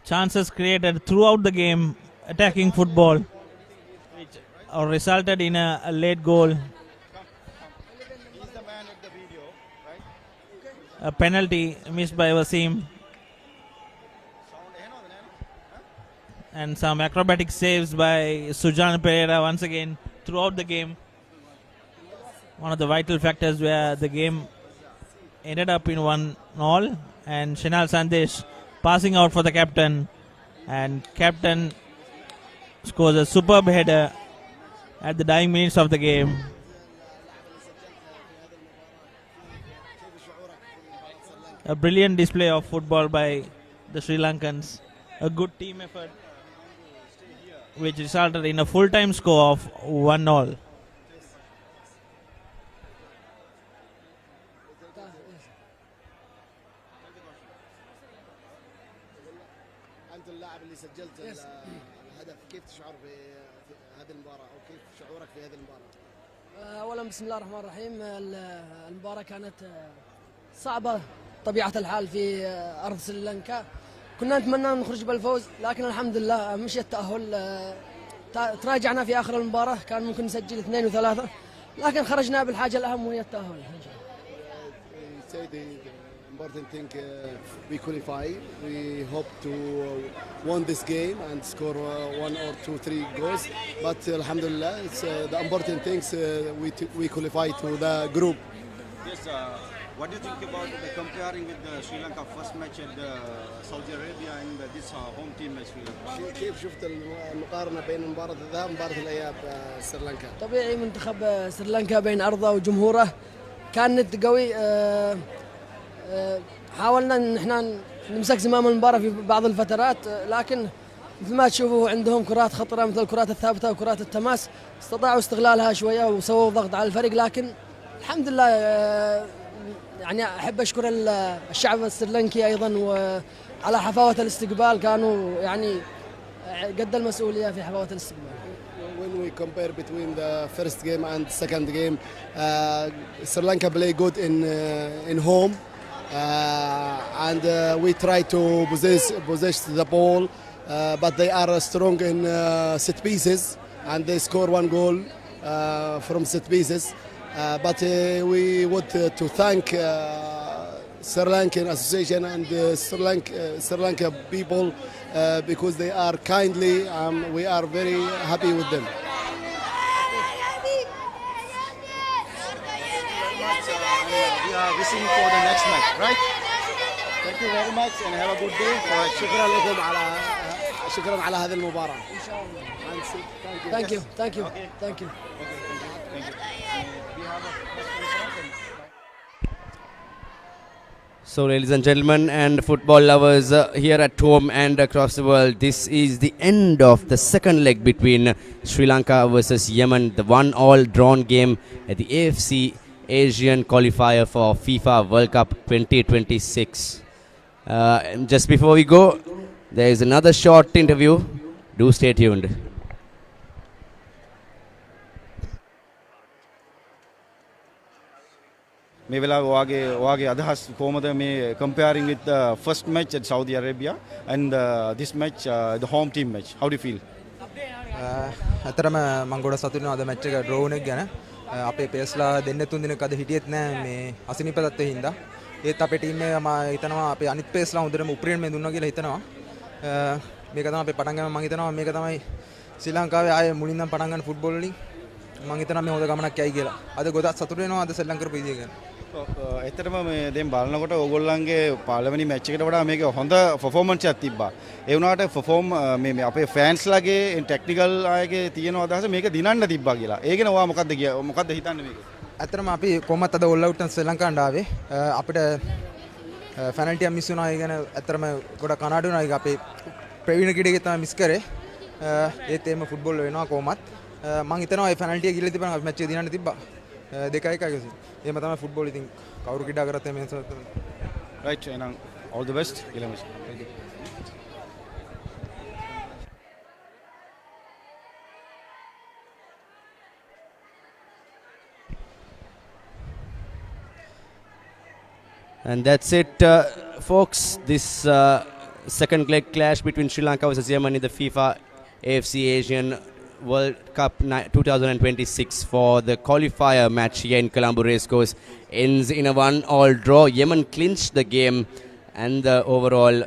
Chances created throughout the game, attacking football, which resulted in a late goal. A penalty missed by Wasim. And some acrobatic saves by Sujan Pereira once again throughout the game. One of the vital factors where the game ended up in 1-1, and Shinal Sandesh passing out for the captain, and captain scores a superb header at the dying minutes of the game. A brilliant display of football by the Sri Lankans. A good team effort which resulted in a full-time score of 1-0. أنت اللاعب اللي سجلت الهدف، كيف تشعر في هذه المباراة أو كيف شعورك في هذه المباراة؟ أولا بسم الله الرحمن الرحيم. المباراة كانت صعبة طبيعة الحال في أرض سريلانكا. كنا نتمنى أن نخرج بالفوز، لكن الحمد لله مشي التأهل. تراجعنا في آخر المباراة، كان ممكن نسجل 2 و3، لكن خرجنا بالحاجة الأهم وهي التأهل. Important thing, we qualify. We hope to win this game and score 1 or 2, 3 goals. But Alhamdulillah, it's the important things. We qualify to the group. Yes. What do you think about comparing with the Sri Lanka first match at Saudi Arabia and this home team at Sri Lanka? كيف شفت المقارنة بين مباراة الذهاب ومباراة الإياب سريلانكا؟ طبيعي منتخب سريلانكا بين أرضه وجمهوره كان ند قوي. حاولنا ان احنا نمسك زمام المباراة في بعض الفترات، لكن مثل ما تشوفوا عندهم كرات خطرة مثل الكرات الثابتة وكرات التماس، استطاعوا استغلالها شوية وسووا ضغط على الفريق. لكن الحمد لله يعني احب اشكر الشعب السريلانكي ايضا وعلى حفاوة الاستقبال، كانوا يعني قد المسؤولية في حفاوة الاستقبال. When we compare between the first game and second game, Sri Lanka play good in home. And we try to possess the ball, but they are strong in set pieces, and they score 1 goal from set pieces. But we would to thank Sri Lankan Association and Sri Lanka people because they are kindly. We are very happy with them. We are wishing for the next match, right? Thank you very much and have a good day. شكرا لكم شكرا على هذه المباراة. إن شاء الله. Thank you. Thank you. Okay. Thank you. Thank you. We have a press conference. So, ladies and gentlemen and football lovers here at home and across the world, this is the end of the second leg between Sri Lanka versus Yemen, the 1-1 drawn game at the AFC Asian Qualifier for FIFA World Cup 2026. Just before we go, there is another short interview. Do stay tuned. මේ වෙලාවේ ඔයාගේ අදහස් කොහොමද මේ comparing with the first match at Saudi Arabia and this match the home team match? How do you feel? අතරම මම ගොඩ සතුටු වෙනවා අද මැච් එක ඩ්‍රෝ වුණ එක ගැන. අපේ පේස්ලා දෙන්න තුන් දිනක අද හිටියෙත් නැහැ මේ අසනීප තත්ත්වෙ හින්දා. ඒත් අපේ ටීම් එක මම හිතනවා අපේ අනිත් පේස්ලා හොඳටම උපරිම මේ දුන්නා කියලා හිතනවා. මේක තමයි අපේ පටන් ගන්න මම හිතනවා මේක තමයි ශ්‍රී ලංකාවේ ආයේ මුලින් ඉඳන් පටන් ගන්න ෆුට්බෝල් වලින් මම හිතනවා මේ හොඳ ගමනක් යයි කියලා. අද ගොඩක් සතුටු වෙනවා අද ශ්‍රී ලංකාවේ විදිය ගැන. ඇත්තටම මේ දැන් බලනකොට ඕගොල්ලන්ගේ පළවෙනි මැච් එකට වඩා මේක හොඳ පර්ෆෝමන්ස් එකක් තිබ්බා. ඒ වුණාට මේ අපේ ෆෑන්ස්ලාගේ ටෙක්නිකල් අයගේ තියෙන අදහස මේක දිනන්න තිබ්බා කියලා. ඒ ගැන ඔයා මොකද්ද හිතන්නේ මේක? ඇත්තටම අපි කොහොමත් අද ඕල් අවුට් ශ්‍රී ලංකාවට ආවේ. අපිට ෆැනල්ටි එක මිස් වුණා. ඒ ගැන ඇත්තටම ගොඩක් කනඩු වුණා. ඒක අපේ ප්‍රවීණ කිඩේගේ තමයි මිස් කරේ. ඒත් එimhe ෆුට්බෝල් වෙනවා කොහොමත්. මම හිතනවා මේ ෆැනල්ටි එක ගිහලා තිබ්බනම් අපි මැච් එක දිනන්න තිබ්බා. 2-1 කිසි. එහෙම තමයි ෆුට්බෝල් ඉතින් කවුරු කිඩා කරත් එහෙම තමයි. Right, එහෙනම් all the best. ඊළඟ match. Thank you. And that's it, folks. This second leg clash between Sri Lanka versus Yemen in the FIFA AFC Asian World Cup 2026 for the qualifier match here in Colombo Racecourse ends in a 1-all draw. Yemen clinched the game and the overall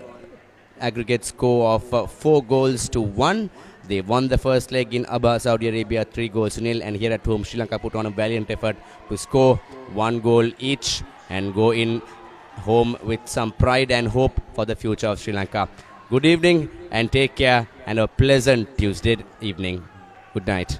aggregate score of 4-1. They won the first leg in Aba, Saudi Arabia, 3-0, and here at home Sri Lanka put on a valiant effort to score 1 goal each and go in home with some pride and hope for the future of Sri Lanka. Good evening and take care and a pleasant Tuesday evening. Good night.